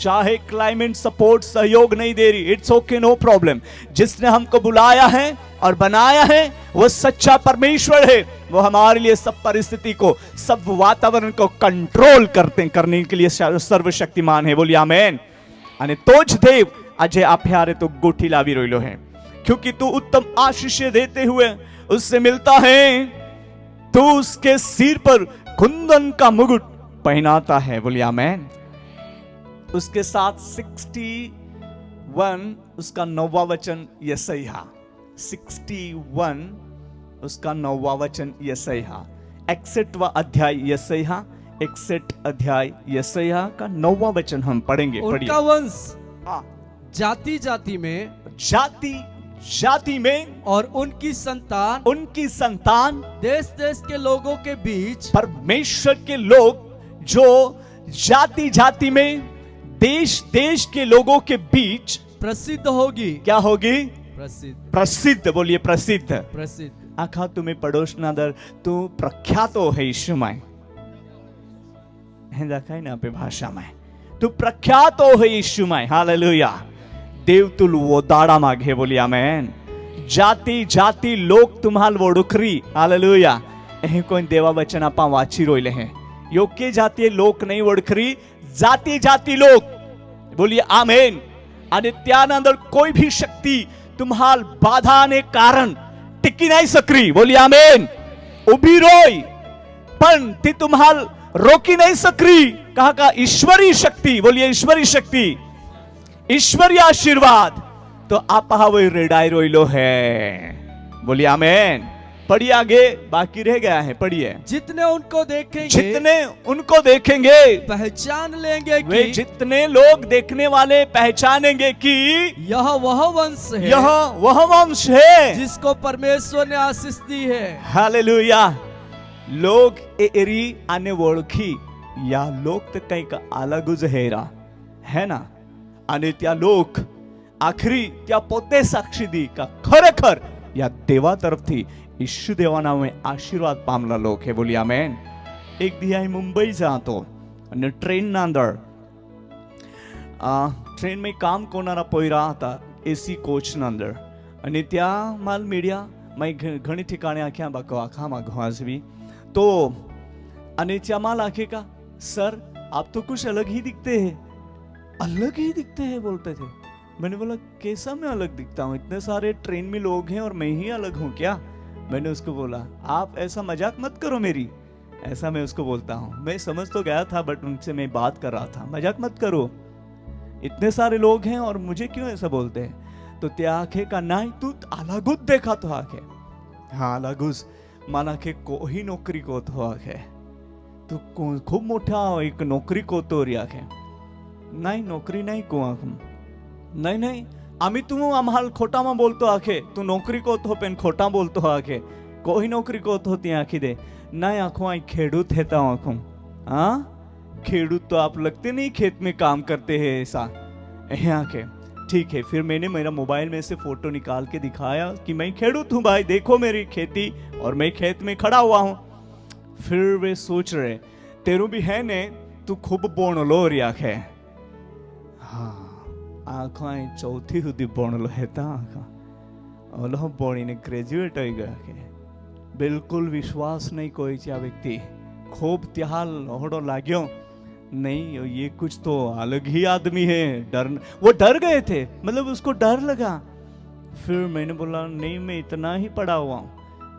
चाहे क्लाइमेट सपोर्ट सहयोग नहीं दे रही, इट्स ओके, नो प्रॉब्लम। जिसने हमको बुलाया है और बनाया है वो सच्चा परमेश्वर है। वो हमारे लिए सब परिस्थिति को, सब वातावरण को कंट्रोल करने के लिए सर्वशक्तिमान है। बोलिए आमेन। आणि तोच देव अजय आप्यारे तो गोठी लावी रोइलो है, क्योंकि तू उत्तम आशीष देते हुए उससे मिलता है। तू उसके सिर पर कुंदन का मुकुट पहनाता है। बोलिए आमेन। उसके साथ 61 उसका 9वां वचन यशायाह, 61 उसका 9वां वचन यशायाह, 61वां अध्याय यशायाह, 61 अध्याय यशायाह का 9वां वचन हम पढ़ेंगे। उनका वंश जाति जाति में, जाति में और उनकी संतान देश देश के लोगों के बीच, परमेश्वर के लोग जो जाति जाति में, देश देश के लोगों के बीच प्रसिद्ध होगी। क्या होगी? प्रसिद्ध। प्रसिद्ध। बोलिए प्रसिद्ध। प्रसिद्ध। आखा तुम्हें पड़ोस ना दर तू प्रख्यात है यीशु में, है ना पे भाषा में तू प्रख्यात है यीशु में। हालेलुया। देव तुल वो दाड़ा मागे। बोलिए आमेन। जाति जाति लोग तुम्हाल वो डुखरी। हालेलुया। एही कोई देवा वचन आपा वाची रोइले हैं। योग्य जाति लोक नहीं वडखरी, जाति जाति लोग। बोलिए आमेन। आणि त्यानंतर कोई भी शक्ति तुम्हाल बाधा ने कारण टिकी नहीं सकरी। बोलिए आमेन। उभी रोई पण ती तुम्हाल रोकी नहीं सकरी। कहा का? ईश्वरी शक्ति। बोलिए ईश्वरी शक्ति, ईश्वरीय आशीर्वाद तो आप वो रेडाई रोइलो है। बोलिए आमेन। पढ़िए आगे, बाकी रह गया है, पढ़िए। जितने उनको देखेंगे पहचान लेंगे वे जितने लोग देखने वाले पहचानेंगे कि यह वह वंश है, यह वह वंश है जिसको परमेश्वर ने आशीष दी है। हालेलुया। लोग एरी आने ओळखी या लोग तो कई का अलगच हेरा है ना। आणि त्या लोक आखरी त्या पोते साक्षी दी का खरेखर या देवा तरफ थी ईशु देवा नामे आशीर्वाद पामला लोक है। बोलिए आमेन। एक दिहाई मुंबई जातो અને ટ્રેનના અંદર ટ્રેનમાં કામ કોનારા પોયરા હતા એસી કોચના અંદર, અને ત્યાં માલ મીડિયા मैं घनी ठिकाने आख्या आखा में घुमावी तो अने माल आखे का सर आप तो कुछ अलग ही दिखते हैं, अलग ही दिखते हैं बोलते थे। मैंने बोला कैसा मैं अलग दिखता हूँ, इतने सारे ट्रेन में लोग हैं और मैं ही अलग हूँ क्या? मैंने उसको बोला आप ऐसा मजाक मत करो मेरी, ऐसा मैं उसको बोलता हूँ। मैं समझ तो गया था बट उनसे मैं बात कर रहा था, मजाक मत करो, इतने सारे लोग हैं और मुझे क्यों ऐसा बोलते हैं? तो त्या आखे का नाही तू आलागुज देखा तो आखे, हाँ आलागुज माना के कोही नोकरी को तो आखे तू खूब मोठा एक नोकरी को तो री आखे नाही नोकरी नाही को आखम नहीं नहीं आम्ही तू आम्हाल खोटा में बोलतो आखे तू नौकरी को तो पेन खोटा बोलतो आखे कोई नौकरी को तो ती आखी दे नहीं आखो आई खेडूत है ता आखो हाँ खेडूत तो आप लगते नहीं खेत में काम करते हैं ऐसा आखे। ठीक है, फिर मैंने मेरा मोबाइल में से फोटो निकाल के दिखाया कि मैं खेडूत हूँ भाई, देखो मेरी खेती और मैं खेत में खड़ा हुआ हूँ। फिर वे सोच रहे तेरू भी है ने तू खूब बोणलो री आखे हाँ आखा चौथी सुधी बोणलो हेता आखा ओलो बोणी ने ग्रेजुएट हो गया के बिल्कुल विश्वास नहीं कोई चा व्यक्ति खूब त्याल ओहड़ो लाग्यो नहीं ये कुछ तो अलग ही आदमी है, वो डर गए थे, मतलब उसको डर लगा। फिर मैंने बोला नहीं मैं इतना ही पढ़ा हुआ हूँ,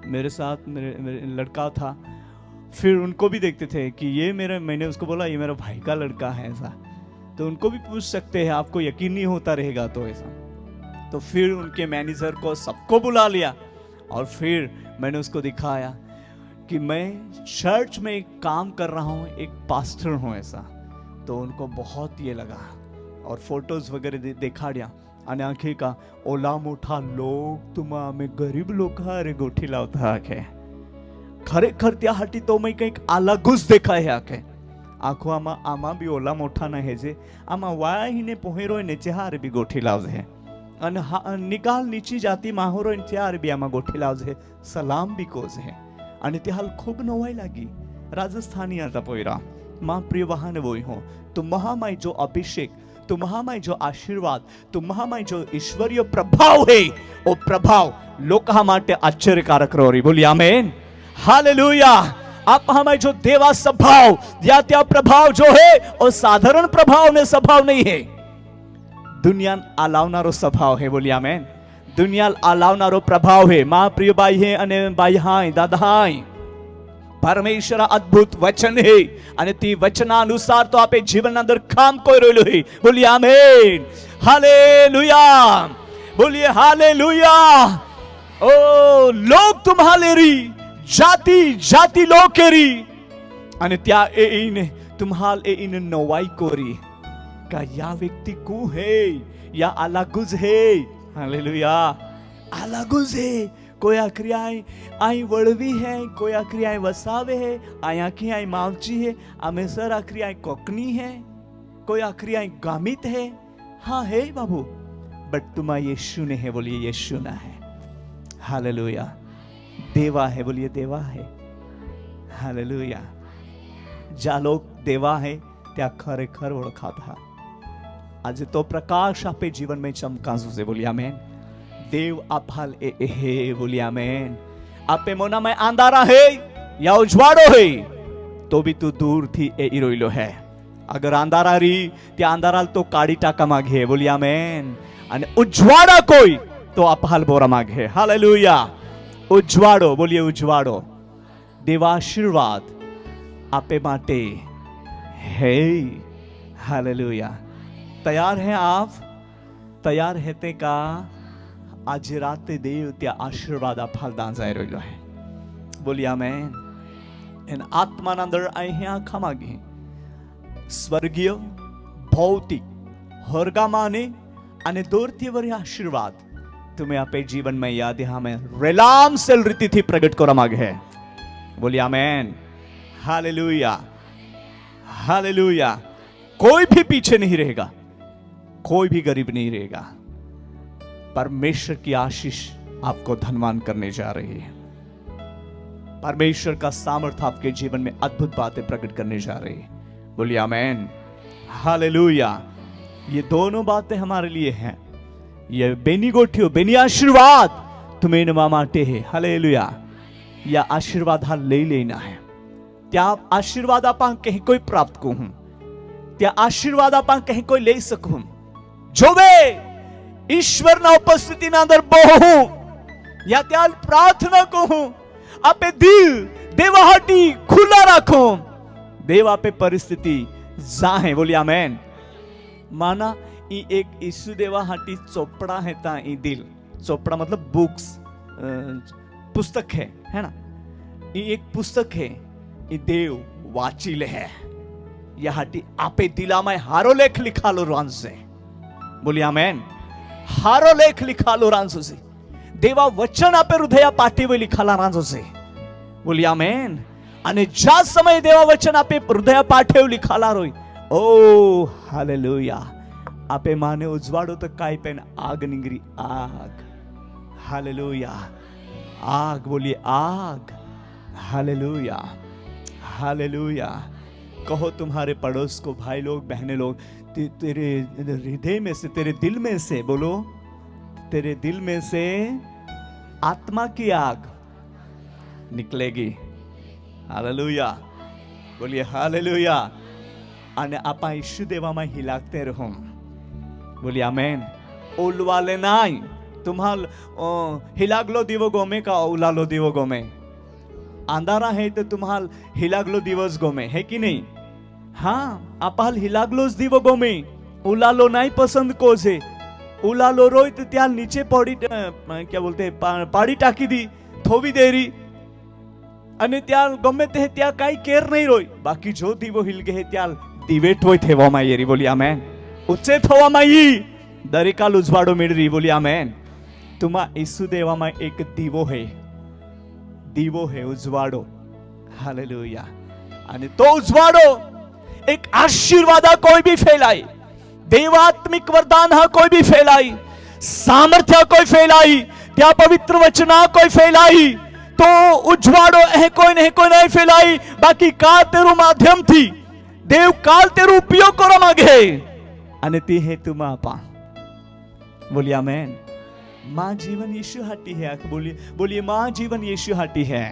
मेरे साथ मेरे लड़का था, फिर उनको भी देखते थे कि ये मेरा, मैंने उसको बोला ये मेरा भाई का लड़का है ऐसा, तो उनको भी पूछ सकते हैं, आपको यकीन नहीं होता रहेगा तो ऐसा। तो फिर उनके मैनेजर को सबको बुला लिया और फिर मैंने उसको दिखाया कि मैं चर्च में काम कर रहा हूँ, एक पास्टर हूँ ऐसा। तो उनको बहुत ये लगा और फोटोज वगैरह देखा दिया અને આખી કા ઓલા મોઠા લોક તુમા અમે ગરીબ લોક હારે ગોઠી લાવતા આખે ખરેખર ત્યાં હટી તો મેં કંઈક આલાગુસ દેખાય આખે આખો આમાં બી ઓલા મોઠા ના હેજે આમાં વાહીને પહોંરો નીચે હારે બી ગોઠી લાવજે અને નિકાલ નીચી જાતી માહોરો ત્યારે બી આમાં ગોઠી લાવજે સલામ બી કોજે અને તે હાલ ખૂબ નવાઈ લાગી રાજસ્થાની હતા પોયરા माँ प्रिय वाहन वो हो तो महामाई जो अभिषेक तो महामाई जो आशीर्वाद तो महामाई जो ईश्वरीय प्रभाव है वो प्रभाव लोका माटे आश्चर्यकारक रही। बोलिए आमेन हालेलुया। आप हमारे जो देवा स्वभाव या त्या प्रभाव जो है वो साधारण प्रभाव ने स्वभाव नहीं है, दुनिया आलावनारो स्वभाव है। बोलिए आमेन। दुनिया आलावनारो प्रभाव है। माँ प्रिय बाई है अने बाई हाय दादा हाय परमेश्वर अद्भुत वचन है અને તે વચનાનુસાર તો આપે જીવન અંદર કામ કરી રહ્યો છે। બોલીએ આમેન હાલેલુયા બોલીએ હાલેલુયા। ओ लोग तुम्हारी जाति जाति लोग केरी અને ત્યાં એને तुम्हाल इन नवाई कोरी का या व्यक्ति को है या अलागुज है। हालेलुया अलागुज है। कोई आक्रियाएं आई वड़वी है, कोई आक्रियाएं वसावे है, आई आखी आई मावची है, अमेसर आक्रियाएं कोकनी है, कोई आक्रियाएं गामित है। हाँ है बाबू बट तुम यीशु ने है। बोलिए यीशु ना है। हालेलुया। देवा है। बोलिए देवा है। हालेलुया। जा लोग देवा है त्या खरेखर ओळखाता आज तो प्रकाश आपे जीवन में चमकाजू से। बोलिए आमेन। देव आभाल ए हे। बोलिए आमेन। आपे मोना में अंधारा है या उजवाड़ो है तो भी तू दूर थी ए इरोइलो है। अगर अंधारा री त्या अंधाराल तो काड़ी टाका मागे। बोलिए आमेन। अने उजवाड़ा कोई तो आभाल बोरा मागे। हालेलुया। उजवाड़ो। बोलिए उजवाड़ो। देवाशीर्वाद आपे माटे है। हालेलुया। तैयार हैं आप? तैयार हेते का आज राते देव त्या आशीर्वाद आफाल दांजाई रह्यो है। बोलिए आमेन। एन आत्मानंदर अहिया खमागी स्वर्गीय भौतिक हरगामाने અને દૂરથી આશીર્વાદ તમે આપે જીવનમાં યાદ હમે રેલામ સેલ રીતિથી પ્રગટ કરવા માંગે છે। બોલિए આમેન। Hallelujah hallelujah. कोई भी पीछे नहीं रहेगा, कोई भी गरीब नहीं रहेगा। परमेश्वर की आशीष आपको धनवान करने जा रही है। परमेश्वर का सामर्थ्य आपके जीवन में अद्भुत बातें प्रकट करने जा रही है। बोलिए आमेन, हालेलुया। ये दोनों बातें हमारे लिए हैं। ये बेनी गोठियो बेनी आशीर्वाद तुम्हें नवा माटे है, हालेलुया। या आशीर्वाद हा ले लेना है। त्या आशीर्वाद आपां कहीं कोई प्राप्त को हूं, त्या आशीर्वाद आपां कहीं कोई ले सकूं। जो वे ईश्वરના ઉપસ્થિતિના અંદર બહુ યા ત્યાં પ્રાર્થના કહું, આપે દિલ દેવા હાટી ખુલ્લા રાખો, દેવ આપે પરિસ્થિતિ જાહે, બોલી આમેન। माना ई एक ईसु देवा हाटी चोपड़ा है ता ई दिल, चोपड़ा मतलब बुक्स, पुस्तक है ना। ई एक पुस्तक है, ई देव वाचिले है। या हाटी आपे दिला में हारो लेख लिखा लो रांझ से, बोलिए आमेन। हारो लेख लिखा लो रांझ से, देवा वचन आपे हृदया पाटी वे लिखाला रांझ से, बोलिए आमेन। अने जा समय देवा वचन आपे हृदया पाठे लिखाला रोई, ओ हालेलुया। आपे माने उजवाड़ो तो काय पेन आग निगरी, आग, हालेलुया। आग, बोलिए आग, हालेलुया, हालेलुया। कहो तुम्हारे पड़ोस को, भाई लोग बहने लोग, तेरे हृदय में से, तेरे दिल में से, बोलो तेरे दिल में से आत्मा की आग निकलेगी, हालेलुया, बोलिए हालेलुया। અને આપા ઈશુ દેવામાં હિલાકતે રહો, બોલી આમેન। ઓલવાલે નાઈ तुम्हाल हिलागलो दिवो गोमे का उलालो दिवो गोमे, अंधारा है तो तुम्हाल हिलागलो दिवस गोमे, है कि नहीं? हाँ, आपाल हिलागलोस दिवो गोमे, उलालो नहीं पसंद को से। उलालो रोई तो त्याल नीचे पड़ी, क्या बोलते हैं, पाड़ी टाकी दी थोवी देरी, अने त्याल गमे ते त्या काई केर नहीं रोई। बाकी जो दीवो हिल गए त्याल दिवेट होय थेवामां येरी, बोली आमेन। उच्चे थवामां ई दरेका लुजवाड़ो मेळरी, बोली आमेन। तुमा ईसु देवामां एक दीवो है, दीवो है, उजवाड़ो, हालेलुया। अने तो उजवाड़ो एक आशीर्वाद कोई भी फैलाई, देवात्मिक वरदान हा कोई भी फैलाई, सामर्थ्य कोई फैलाई, त्या पवित्र वचना कोई फैलाई, तो उजवाड़ो है कोई नहीं फैलाई। बाकी काल तेरू माध्यम थी देव काल तेरू उपयोग करो मागे, अने ते है तुम आपा, बोलिए आमेन। मां जीवन यीशु हाटी है, बोलिए बोलिए मां जीवन यीशु हाटी है,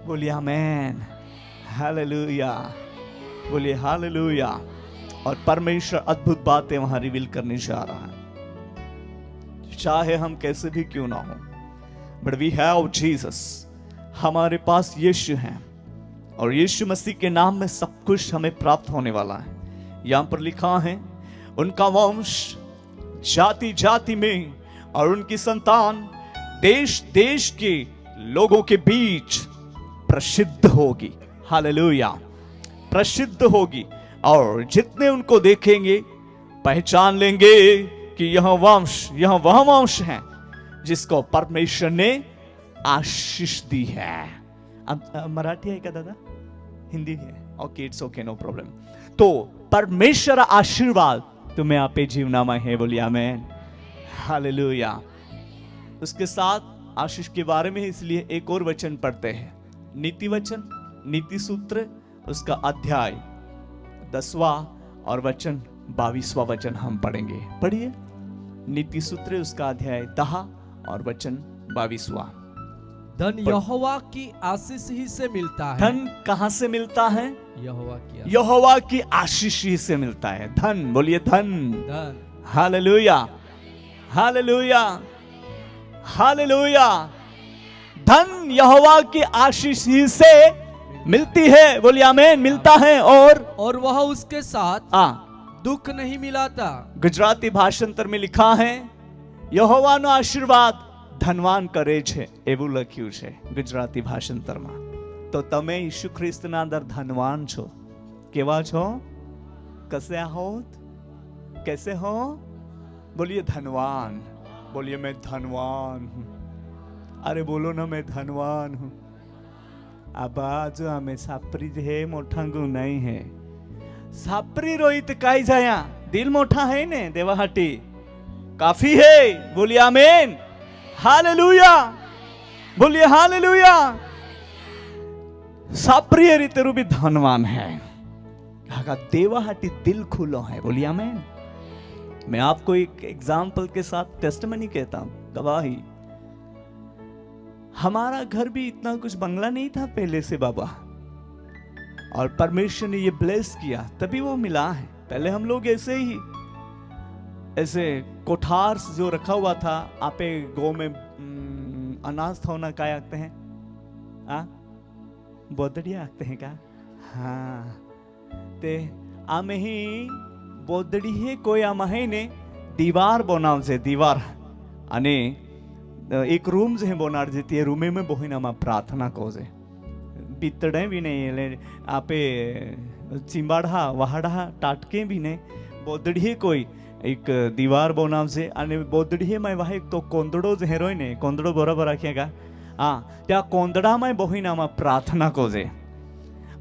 बोलिए आमेन, हालेलुया, बोलिए हालेलुया। और परमेश्वर अद्भुत बातें वहां रिवील करने जा रहा है, चाहे हम कैसे भी क्यों ना हो, बट वी हैव जीसस। हमारे पास यीशु है और यीशु मसीह के नाम में सब कुछ हमें प्राप्त होने वाला है। यहां पर लिखा है उनका वंश जाति जाति में और उनकी संतान देश देश के लोगों के बीच प्रसिद्ध होगी, हालेलुया, प्रसिद्ध होगी। और जितने उनको देखेंगे पहचान लेंगे कि यह वंश, यह वह वंश है जिसको परमेश्वर ने आशीष दी है। अब मराठी है क्या दादा? हिंदी है? Okay, it's okay, no problem. तो परमेश्वर आशीर्वाद तुम्हें आपे जीवना में है, बोलिए आमेन, हालेलुया। उसके साथ आशीष के बारे में इसलिए एक और वचन पढ़ते हैं, नीति वचन, नीति सूत्र, उसका अध्याय 10वां और वचन 22वां वचन हम पढ़ेंगे। पढ़िए, नीति सूत्र उसका अध्याय 10 और वचन 22वां। धन यहोवा की आशीष ही से मिलता है। धन कहां से मिलता है? यहोवा की आशीष ही से मिलता है। धन, बोलिए धन, धन, हालेलुया, हालेलुया, हालेलुया। धन यहोवा की आशीष ही से मिलती है, बोलिए आमेन, मिलता है। और वह उसके साथ दुख नहीं मिलाता। गुजराती भाषांतर में लिखा है यहोવાનો આશીર્વાદ ધનવાન કરે છે, એવું લખ્યું છે ગુજરાતી ભાષાંતરમાં। તો તમે ઈસુ ખ્રિસ્તના અંદર ધનવાન છો। કેવા છો? कैसे हो? कैसे हो? बोलिए धनवान, बोलिए मैं धनवान हूं। अरे बोलो ना मैं धनवान हूं। आबाज हमें सापरी है, मोठा गु नहीं है। सापरी रोहित काई जाया, दिल मोठा है ने देवाहाटी काफी है, बोलिए आमेन, हालेलुया, बोलिए हालेलुया। साप्रिय रीते भी धनवान है। हाका देवा हाटी दिल खुलो है। बोलिए आमीन। मैं आपको एक एग्जाम्पल के साथ टेस्टमनी कहता हूं, गवाही। हमारा घर भी इतना कुछ बंगला नहीं था पहले से बाबा, और परमेश्वर ने ये ब्लेस किया तभी वो मिला है। पहले हम लोग ऐसे ही ऐसे कोठार जो रखा हुआ था, आपे गो में अनाज था ना, क्या आखते हैं, बोदड़िया आखते हैं क्या? हाँ, ते आमे ही बोदड़ी है कोई आमहे ने दीवार बनाव से दीवार अने एक रूम जे बोनार जेती है, रूमे में बोहिना मा प्रार्थना को जे बितड़े भी नहीं ले आपे चिंबाड़ा वहाड़ा टाटके भी नहीं, बोदड़ी कोई एक दीवार बनाव से अने बोदड़ी में वह एक तो कोंदड़ो जे हेरोय ने कोंदड़ो बराबर आखिएगा। हाँ, त्या कोंदड़ा में बोहिना मा प्रार्थना को जे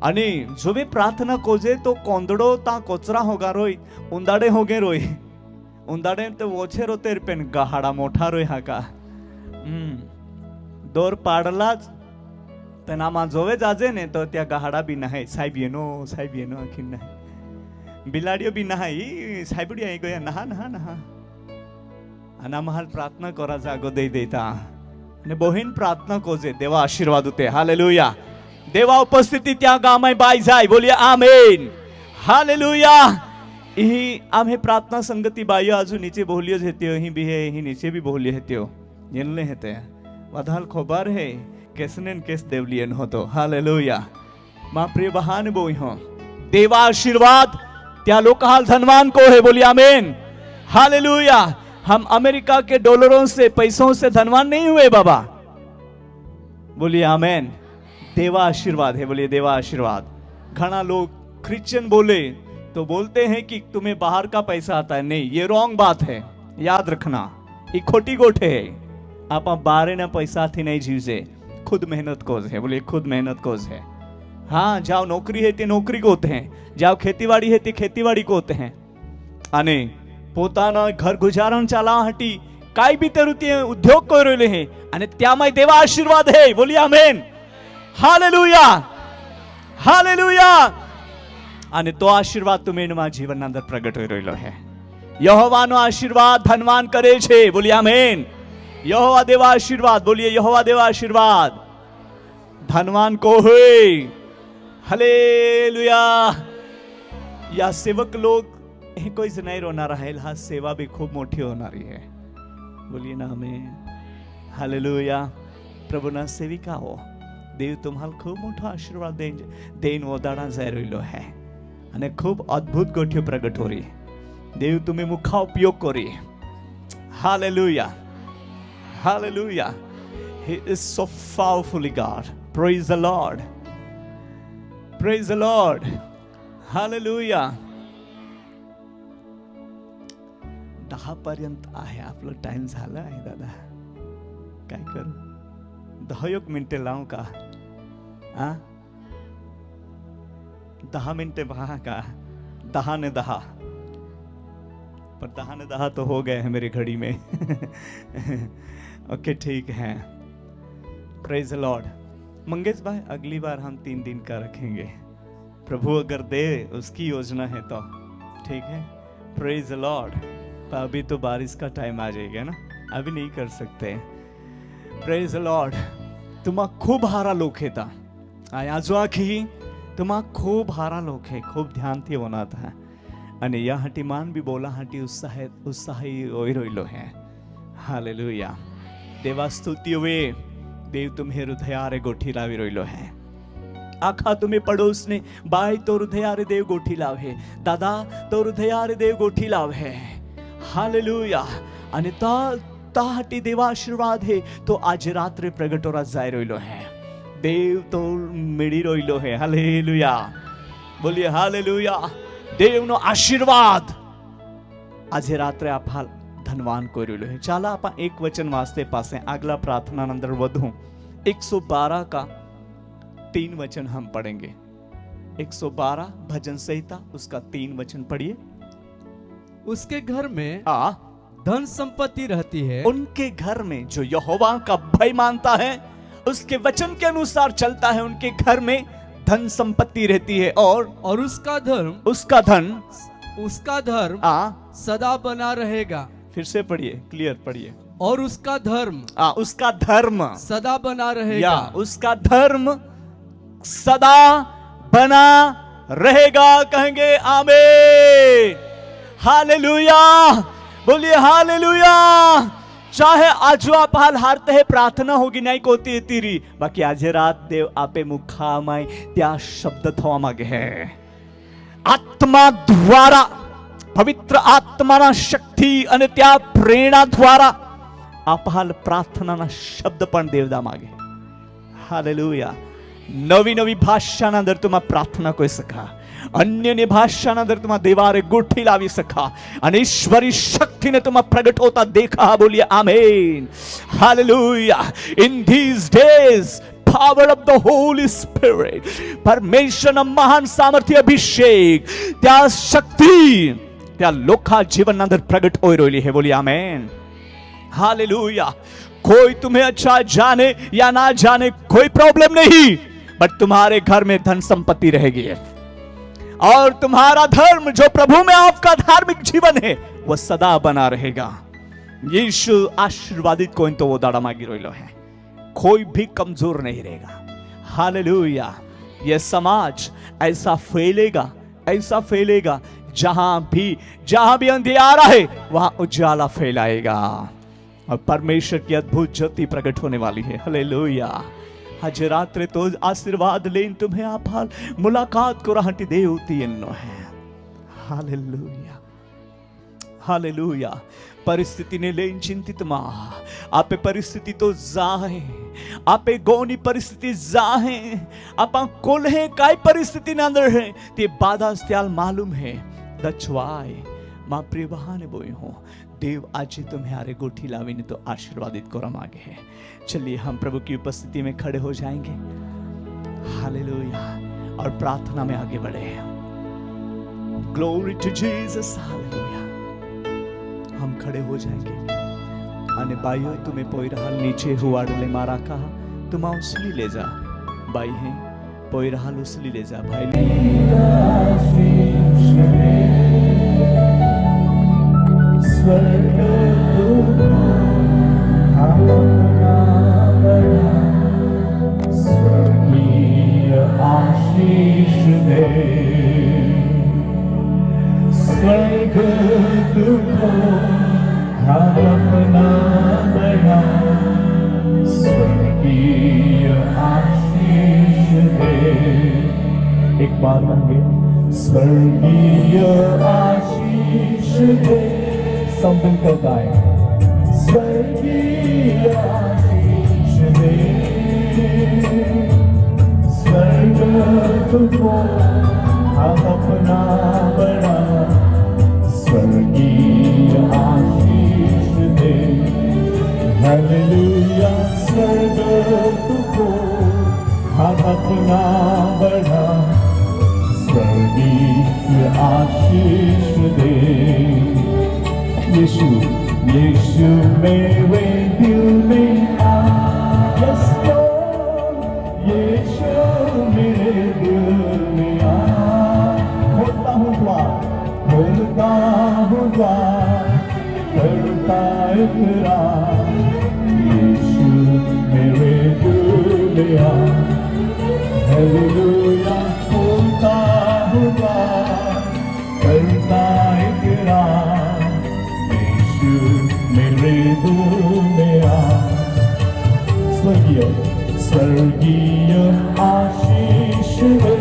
अने जो भी प्रार्थना कोजे तो कोंदड़ो ता कोचरा होगा रोई, उंदाड़े होगे रोई, उंदाड़े तो वोछे रोते पेन गहाड़ा मोठा रोई हाका। दोर पाडला तेनामा जोवे जाजे ने तो त्या गहाड़ा भी नहाय, साहेब येनो आखिर नहाय, बिलाड़ियो भी नहाई, साहेबड़ी आई गया नहा नहा नहा अना महल प्रार्थना करा जागो दे देता ने बोहिन प्रार्थना कोजे देवा आशीर्वाद होते। हालेलुया। देवा उपस्थिति त्या गामाय बाय जाय। बोलिए आमीन। हालेलुया। ही आम्हे प्रार्थना संगति बायो आजू नीचे बोलियो हेतियो, ही भी है, ही नीचे भी बोलियो हेतियो, येनले हेते वधाल खोबार है केसनेन केस देवलियन हो तो। हालेलुया। मां प्रिय बहान बोई हो देवा आशीर्वाद त्या लोकहाल धनवान को है। बोलिए आमीन। हालेलुया। हम अमेरिका के डॉलरों से पैसों से धनवान नहीं हुए बाबा। बोलिए आमीन। देवा आशीर्वाद है। बोलिए देवा आशीर्वाद। घना लोग क्रिश्चियन बोले तो बोलते हैं कि तुम्हें बाहर का पैसा आता है, नहीं, ये रॉन्ग बात है, याद रखना, ये खोटी गोठ है। आप बाहर ना पैसा थी नहीं जीव से, खुद मेहनत कोज है। बोलिए खुद मेहनत कोज है। हाँ, जाओ नौकरी है ते नौकरी को होते हैं, जाओ खेतीवाड़ी है ते खेतीवाड़ी को होते हैं, अने पोताना घर गुजारण चाला हटी काई भी तेरुती उद्योग को रोले हैं अने त्यामाय देवा आशीर्वाद है। बोलिए आमीन। हालेलुया। हालेलुया। अने तो आशीर्वाद तुम्हें जीवन अंदर प्रगट हो रह्यो है। यहोवानो आशीर्वाद धनवान करे छे। बोलिए आमीन। यहोवा देवा आशीर्वाद। बोलिए यहोवा देवा आशीर्वाद धनवान को है। हालेलुया। या सेवक लोग कोई से नहीं रोना रहेल, हा सेवा भी खूब मोटी होनारी है। बोलिए ना आमीन। हालेलुया। प्रभु ना सेविका हो, देव तुम्हाल खूब मोठो आशीर्वाद देन ओदाड़ा जाय रह्यो है अने खूब अद्भुत गोठियो प्रगट हो रही। देव तुम्हें मुखा उपयोग करी। Hallelujah. Hallelujah. He is so powerfully God. Praise the Lord. Praise the Lord. Hallelujah. 10 पर्यंत आहे आपलं टाइम झाला आहे दादा, काय करू? 10 मिनिटे लावू का? 10 मिनिटे वहां का 10 ने 10 पर 10 ने 10 तो हो गए हैं मेरी घड़ी में। ओके ठीक है। Praise the Lord. मंगेश भाई अगली बार हम 3 दिन का रखेंगे, प्रभु अगर दे उसकी योजना है तो ठीक है। Praise the Lord. अभी तो बारिश का टाइम आ जाएगा ना, अभी नहीं कर सकते। Praise the Lord. तुम्हा खूब हारा लोक हेता आजो आखी तुम्हा खूब हारा लोक है, खूब ध्यान थी होना था अने या हटी मान भी बोला हटी उत्साही ओई रोइलो है। हालेलुया। देवा स्तुति वे देव तुम्हें हृदयारे गोठी लावी रोइलो है। आखा तुम्हें पड़ोस ने बाई तो हृदयारे देव गोठी लाव है, दादा तो हृदयारे देव गोठी लाव है। हालेलुया। अने ता हटी देवा आशीर्वाद है तो आज रात्रे प्रगट हो जाय रोइलो है। देव तो मिड़ी रोइलो है। हालेलुया। बोलिए हालेलुया। देव नो आशीर्वाद आज रात्रे आप हाल धनवान को रोइलो है। चला आप एक वचन वास्ते पासे अगला प्रार्थना अंदर वधू। 112 का 3 वचन हम पढ़ेंगे। 112 भजन संहिता उसका 3 वचन पढ़िए। उसके घर में धन संपत्ति रहती है। उनके घर में जो यहोवा का भय मानता है, उसके वचन के अनुसार चलता है, उनके घर में धन संपत्ति रहती है और उसका धर्म उसका धर्म सदा बना रहेगा। फिर से पढ़िए, क्लियर पढ़िए। और उसका धर्म सदा बना रहेगा। उसका धर्म सदा बना रहेगा। कहेंगे आमीन, हालेलुया, बोलिए हालेलुया। चाहे आज आप हाल हारते हैं, प्रार्थना होगी नाही कोती तीरी, बाकी आज रात देव आपे मुखामाय त्या शब्द थवा मागे है। आत्मा द्वारा, पवित्र आत्माना शक्ति અને त्या प्रेरणा द्वारा आप हाल प्रार्थनाना शब्द पण देवदा मागे। हालेलुया। नवी नवी भाषाना अंदर तुम्हा प्रार्थना कोई सका, अन्य भाषाना अंदर तुम्हा देवारे गुठी लावी सका અને ईश्वरी शक्ति ने तुम्हा प्रगट होता देखा। बोलिए आमीन, hallelujah. In these days power of the Holy Spirit, परमेश्वरना महान सामर्थ्य अभिषेक, त्या शक्ति त्या लोका जीवन अंदर प्रगट होई रही है। बोलिए आमीन, हालेलुया। कोई तुम्हें अच्छा जाने या ना जाने कोई प्रॉब्लम नहीं, बट तुम्हारे घर में धन संपत्ति रहेगी और तुम्हारा धर्म जो प्रभु में आपका धार्मिक जीवन है वह सदा बना रहेगा। यीशु आशीर्वादित कोई तो वो दाड़ा मांगी रोइलो है, कोई भी कमजोर नहीं रहेगा। हालेलुया। यह समाज ऐसा फैलेगा जहां भी अंधियारा है वहां उजाला फैलाएगा और परमेश्वर की अद्भुत ज्योति प्रकट होने वाली है। हालेलुया। आज रात्रे तो आशीर्वाद लेन तुम्हें आप हाल मुलाकात को रहती देवती अन्नो है। Hallelujah, hallelujah. परिस्थिति ने लेन चिंतित मा, आपे परिस्थिति तो जाहे, आपे गोनी परिस्थिति जाहे, आपा कोल है काय परिस्थिति न अंदर है ते बाधा स्त्याल मालूम है। दचवाय मां प्रिय बहाने बोई हो, देव आज तुम्हारे गोठी लावीने तो आशीर्वादित को मांगे है। चलिए हम प्रभु की उपस्थिति में खड़े हो जाएंगे। हालेलुया। और प्रार्थना में आगे बढ़े। Glory to Jesus, hallelujah. हम खड़े हो जाएंगे। अने भाइयों तुम्हें पोईरहाल नीचे हुआ डले मारा कहा तुम उसली ले जा, भाई है पोईरहाल उसली ले जा भाई। स्वर्गीय आशीष दे, स्वर्ग तुमको हम अपना बना। स्वर्गीय आशीष दे, एक बार मांगे। स्वर्गीय आशीष दे, समथिंग करता है। स्वर्गीय आशीष दे, स्वर्ग तुमको हम अपना बना। स्वर्गीय आशीष दे, हालेलुया। स्वर्ग तुमको हम अपना बना। स्वर्गीय आशीष दे। यीशु यीशु मेरे दिल में आ, यीशु मेरे दिल में आ। खोलता हूँ द्वार, करता इकरार। यीशु मेरे दिल में आ, हालेलुया। खोलता हूँ द्वार, करता इकरार। मेरे दिल में आ। स्वर्गीय आशीष दे,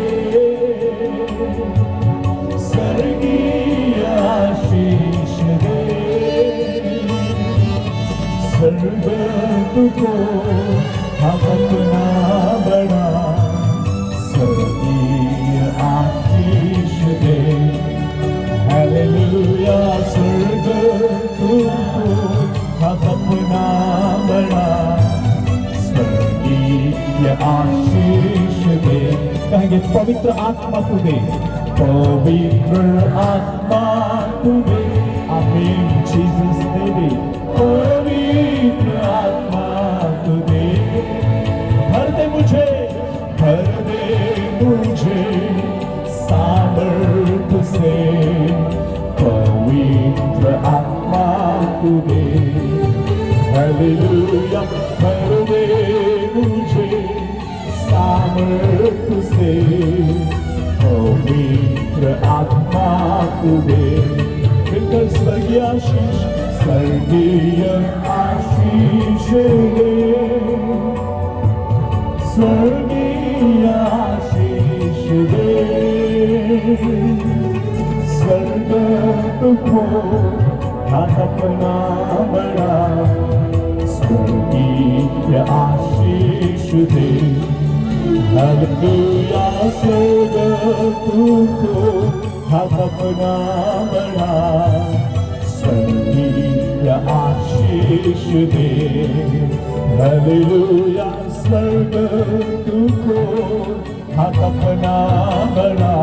स्वर्गीय आशीष दे। स्वर्ग तुझको हम अपना बना। स्वर्गीय आशीष दे, हालेलुया। स्वर्ग तुमको हम अपना बना। स्वर्गीय आशीष दे। कहेंगे पवित्र आत्मा तुझे, पवित्र आत्मा तुझे। आमीन जीसस दे, पवित्र आत्मा तुझे। भर दे मुझे, भर दे मुझे। हालेलुया भर दे मुझे सामर्थ से, पवित्र आत्मा तू दे। मिलकर स्वर्गीय आशीष, स्वर्गीय आशीष दे, स्वर्गीय आशीष दे। स्वर्ग तुझको हाथ अपना बड़ा, स्वर्गीय आशीष दे। हालेलुया स्वर्ग तुझको हाथ अपना बड़ा, स्वर्गीय आशीष दे। हालेलुया स्वर्ग तुझको हाथ अपना बड़ा,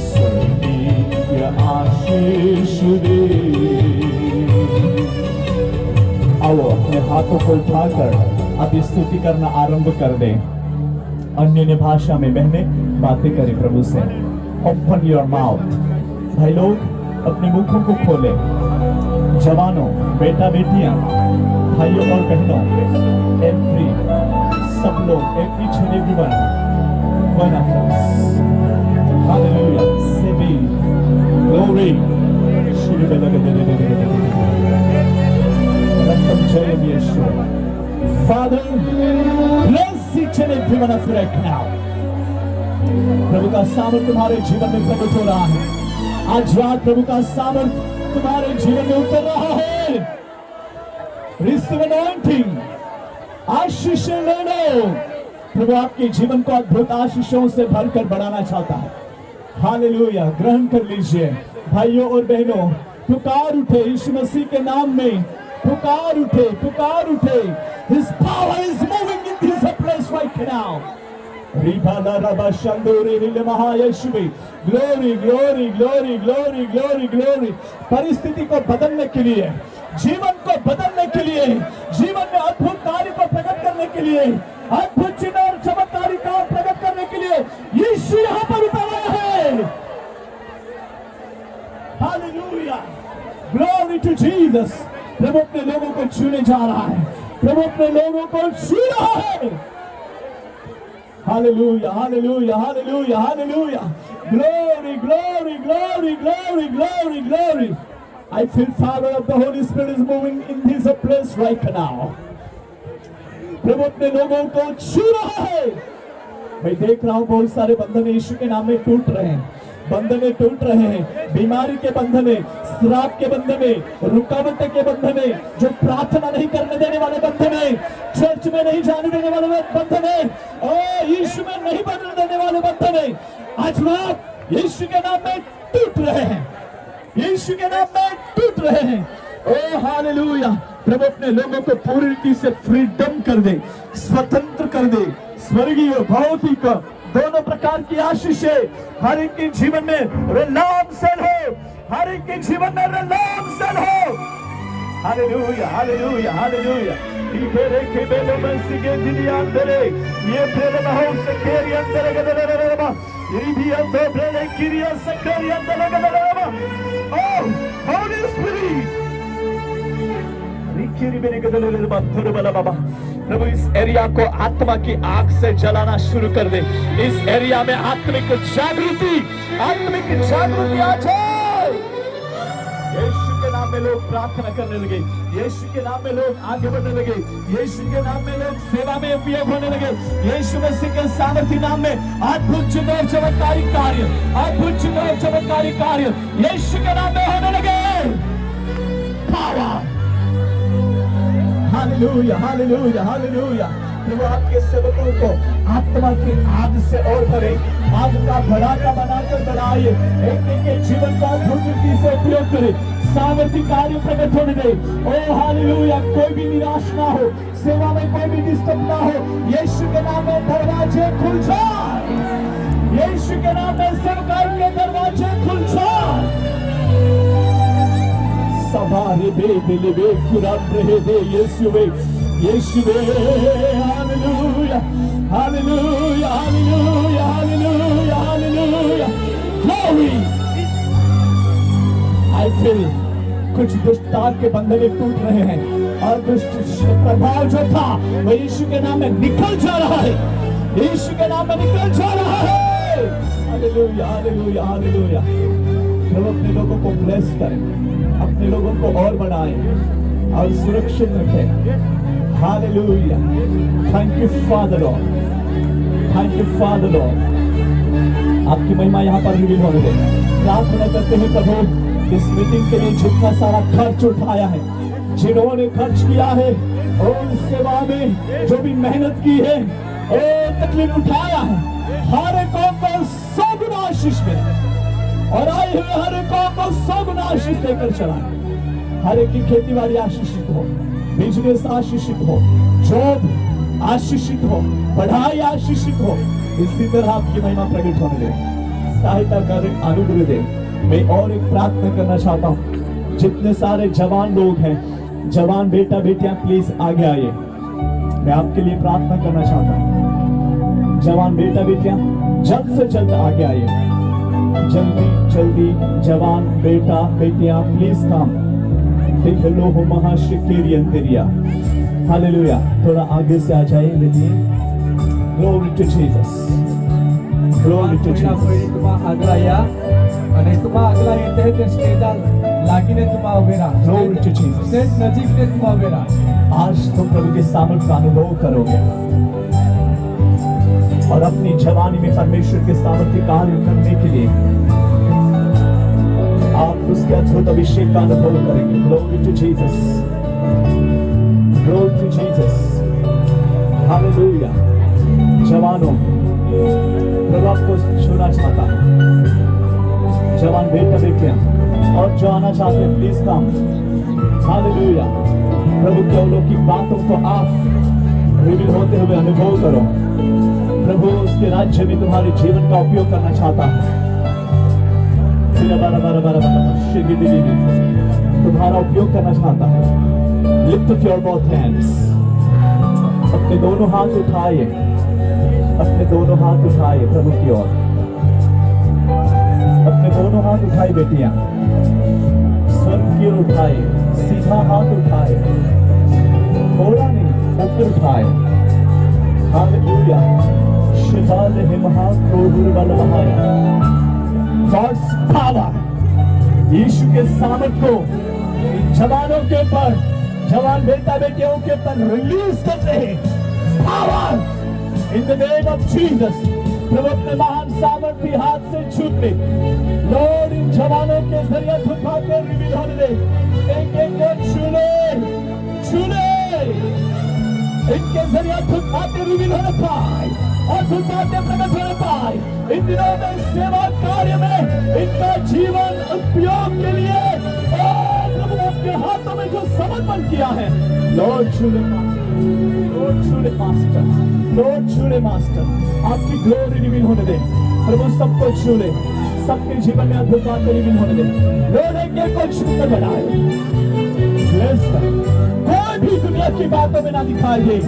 स्वर्गीय आशीष दे। आओ अपने हाथों को उठाकर अब स्तुति करना आरंभ कर दें। अन्य भाषा में बहने बातें करें प्रभु से। Open your mouth. भाई लोग अपने मुखों को खोले। जवानों, बेटा बेटियां, भाइयों और बहनों, एवरी सब लोग, every everyone, one of us. Hallelujah सेवी glory Father, bless each and every one of you right now. प्रभु का सामर्थ तुम्हारे जीवन में प्रकट हो रहा है। आज रात प्रभु का सामर्थ तुम्हारे जीवन में उतर रहा है। Receive anointing, आशीष ले लो। प्रभु आपके जीवन को अद्भुत आशीषों से भरकर बढ़ाना चाहता है। हालेलुया, ग्रहण कर लीजिए। भाइयों और बहनों, पुकार उठे यीशु मसीह के नाम में। पुकार उठे, पुकार उठे। His power is moving in this place right now. Glory, glory, glory, glory, glory, glory. परिस्थिति को बदलने के लिए, जीवन को बदलने के लिए, जीवन में अद्भुत कार्य को प्रकट करने के लिए, अद्भुत चिन्ह और चमत्कारी काम प्रकट करने के लिए यीशु यहाँ पर उतर आया है। Hallelujah. Glory to Jesus. प्रभु अपने लोगों को छूने जा रहा है। प्रभु अपने लोगों को छू रहा है। Hallelujah, hallelujah, hallelujah, hallelujah. Glory, glory, glory, glory, glory, glory. I feel power of the Holy Spirit is moving in this place right now. प्रभु अपने लोगों को छू रहा है। मैं देख रहा हूँ बहुत सारे बंधन यीशु के नाम में टूट रहे हैं। बंधने टूट रहे हैं। बीमारी के बंधने, श्राप के बंधने, रुकावट के बंधने, जो प्रार्थना नहीं करने देने वाले बंधने, चर्च में नहीं जाने देने वाले बंधने, और यीशु में नहीं बदलने देने वाले बंधने, आज रात यीशु के नाम में टूट रहे हैं। यीशु के नाम में टूट रहे हैं। ओ हालेलुया। प्रभु अपने लोगों को पूरी रीति से फ्रीडम कर दे, स्वतंत्र कर दे। स्वर्गीय भौतिक दोनों प्रकार की आशीषें हर एक के जीवन में रिलैम्सन हो, हर एक के जीवन में रिलैम्सन हो। Hallelujah, hallelujah, hallelujah. इबेरे के बेलो में सिगे दिलिया अंदरे, ये बेलो में हो सकेरी अंदरे के दले बा, ये भी अंदर बेले किरिया सकेरी अंदरे के दले बा। ओह होली स्पिरिट, रिकिरी बेने के दले बा थोड़े बला बाबा। प्रभु इस एरिया को आत्मा की आग से जलाना शुरू कर दे। इस एरिया में आत्मिक जागृति आ जाए। यीशु के नाम में लोग प्रार्थना करने लगे। यीशु के नाम में लोग आगे बढ़ने लगे। यीशु के नाम में लोग सेवा में उपयोग होने लगे। यीशु मसीह के सामर्थ्य नाम में अद्भुत चिन्ह और चमत्कारी कार्य, अद्भुत चिन्ह और चमत्कारी कार्य यीशु के नाम में होने लगे। Power, hallelujah, hallelujah, hallelujah. प्रभु आपके सेवकों को आत्मा की आग से और भरे, आग का भड़ाका बनाकर बढ़ाइए। एक के जीवन को अद्भुत रीति से उपयोग करे, सामर्थ्य कार्य प्रकट होने दे। ओ हालेलुया। कोई भी निराश ना हो, सेवा में कोई भी डिस्टर्ब ना हो। यीशु के नाम में दरवाजे खुल जाए। यीशु के नाम में सेवकाई के दरवाजे खुल जाए। सवारे बेदले बे कुरान रहे दे यीशुवे, यीशुवे। Hallelujah, hallelujah, hallelujah, hallelujah, hallelujah. Glory. I feel कुछ दुष्टता के बंधन टूट रहे हैं, और दुष्ट प्रभाव जो था वो यीशु के नाम में निकल जा रहा है, यीशु के नाम में निकल जा रहा है। Hallelujah, hallelujah, hallelujah. प्रभु अपने लोगों को ब्लेस करें, अपने लोगों को और बढ़ाएं और सुरक्षित रखें। Hallelujah. Thank you father Lord, thank you father Lord. आपकी महिमा यहाँ पर रिवील होने दे। प्रार्थना करते हैं प्रभु इस मीटिंग के लिए जितना सारा खर्च उठाया है, जिन्होंने खर्च किया है और इस सेवा में जो भी मेहनत की है और तकलीफ उठाया है, हर एक को 100 गुना आशीष मिले और आए हुए हर एक को 100 गुना आशीष देकर चलाए। हर एक की खेती बाड़ी आशीषित हो, बिजनेस आशीषित हो, जॉब आशीषित हो, पढ़ाई आशीषित हो। इसी तरह आपकी महिमा प्रकट होने दे, सहायता कर, अनुग्रह दे। मैं और एक प्रार्थना करना चाहता हूँ, जितने सारे जवान लोग हैं, जवान बेटा बेटियां प्लीज आगे आइए। मैं आपके लिए प्रार्थना करना चाहता हूँ। जवान बेटा बेटियां जल्द से जल्द आगे आइए, जल्दी जल्दी। जवान बेटा बेटियां प्लीज काम। दिखलो हो महाशिकेरी अंतरिया। हालेलुया। थोड़ा आगे से आ जाइए। Glory to Jesus, glory to Jesus. तुम्हारा अगला या અને तुम्हारा अगला येते है ते स्टेजल लागिने तुम्हारा उभेरा। Glory to Jesus. स्टेज नजीक से तुम्हारा उभेरा। आज तुम प्रभु के सामर्थ्य का अनुभव करोगे और अपनी जवानी में परमेश्वर के सामर्थ्य कार्य करने के लिए आप उसके अद्भुत अभिषेक का अनुभव करेंगे। Glory to Jesus, glory to Jesus. Hallelujah. जवानों, प्रभु आपको छूना चाहता है। जवान बेटा बेटियां और जो आना चाहते हैं प्लीज कम। हालेलुया। प्रभु के अलौकिक बातों को आप रिवील होते हुए अनुभव करो। प्रभु उसके राज्य में तुम्हारे जीवन का उपयोग करना चाहता है। तुम्हारा उपयोग करना चाहता है। Lift up your both hands. अपने दोनों हाथ उठाइए, अपने दोनों हाथ उठाइए प्रभु की ओर। अपने दोनों हाथ उठाइए बेटियां, स्वर्ग की ओर उठाइए। सीधा हाथ उठाए, थोड़ा नहीं, ऊपर उठाए। हालेलुया। शिवाल महाक्रोध बल महाया। गॉड्स पावर, यीशु के सामर्थ को इन जवानों के ऊपर, जवान बेटा बेटियों के ऊपर रिलीज करते हैं। Power in the name of Jesus. प्रभु अपने महान सामर्थ्य हाथ से छूटे लॉर्ड इन जवानों के जरिए उठाकर रिवील होने दे। एक एक को छूले, छूले। इनके जरिए उठाकर रिवील होने पाए और उठाकर प्रकट होने पाए। इन दिनों में सेवा कार्य में इनका जीवन उपयोग के लिए प्रभु आपके हाथों में जो समर्पण किया है, लॉर्ड छूले मास्टर, लॉर्ड छूले मास्टर, लॉर्ड छूले मास्टर। आपकी ग्लोरी रिवील होने दे प्रभु, सबको छूले, सबके जीवन में अद्भुत बातें रिवील होने दे। लॉर्ड एक को छूकर बढ़ाए, ब्लेस कर। कोई भी दुनिया की बातों में ना दिखाई दे,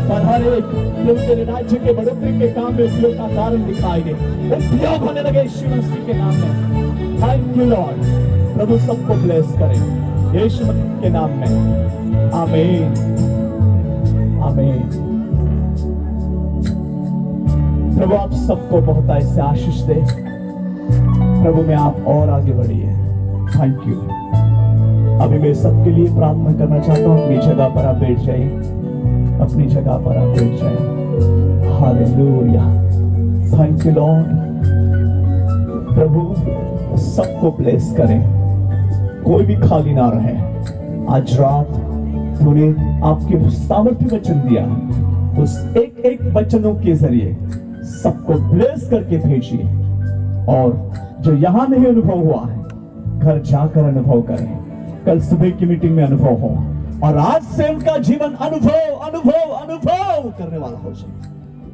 पर हर एक प्रभु तेरे राज्य के बढ़ोतरी के काम में उपयोग का कारण दिखाई दे, उपयोग होने लगे यीशु मसीह के नाम में। Thank you lord. प्रभु सबको ब्लेस करें यीशु मसीह के नाम में। आमीन, आमीन। प्रभु आप सबको बहुत ऐसे आशीष दे। प्रभु में आप और आगे बढ़िए। Thank you. अभी मैं सबके लिए प्रार्थना करना चाहता हूँ। अपनी जगह पर आप बैठ जाइए, अपनी जगह पर आप बैठ जाइए। हालेलुया। Thank you lord. प्रभु सबको ब्लेस करें, कोई भी खाली ना रहे। आज रात तूने आपके सामर्थ्य वचन दिया, उस एक एक वचनों के जरिए सबको ब्लेस करके भेजिए। और जो यहां नहीं अनुभव हुआ है, घर जाकर अनुभव करें। कल सुबह की मीटिंग में अनुभव हो और आज से उनका जीवन अनुभव अनुभव अनुभव करने वाला हो जाए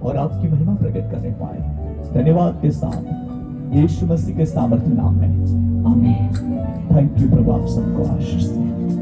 और आपकी महिमा प्रकट करने पाए। धन्यवाद के साथ यीशु मसीह के सामर्थ्य नाम में आमीन। थैंक यू प्रभु, आप सबको आशीष दें।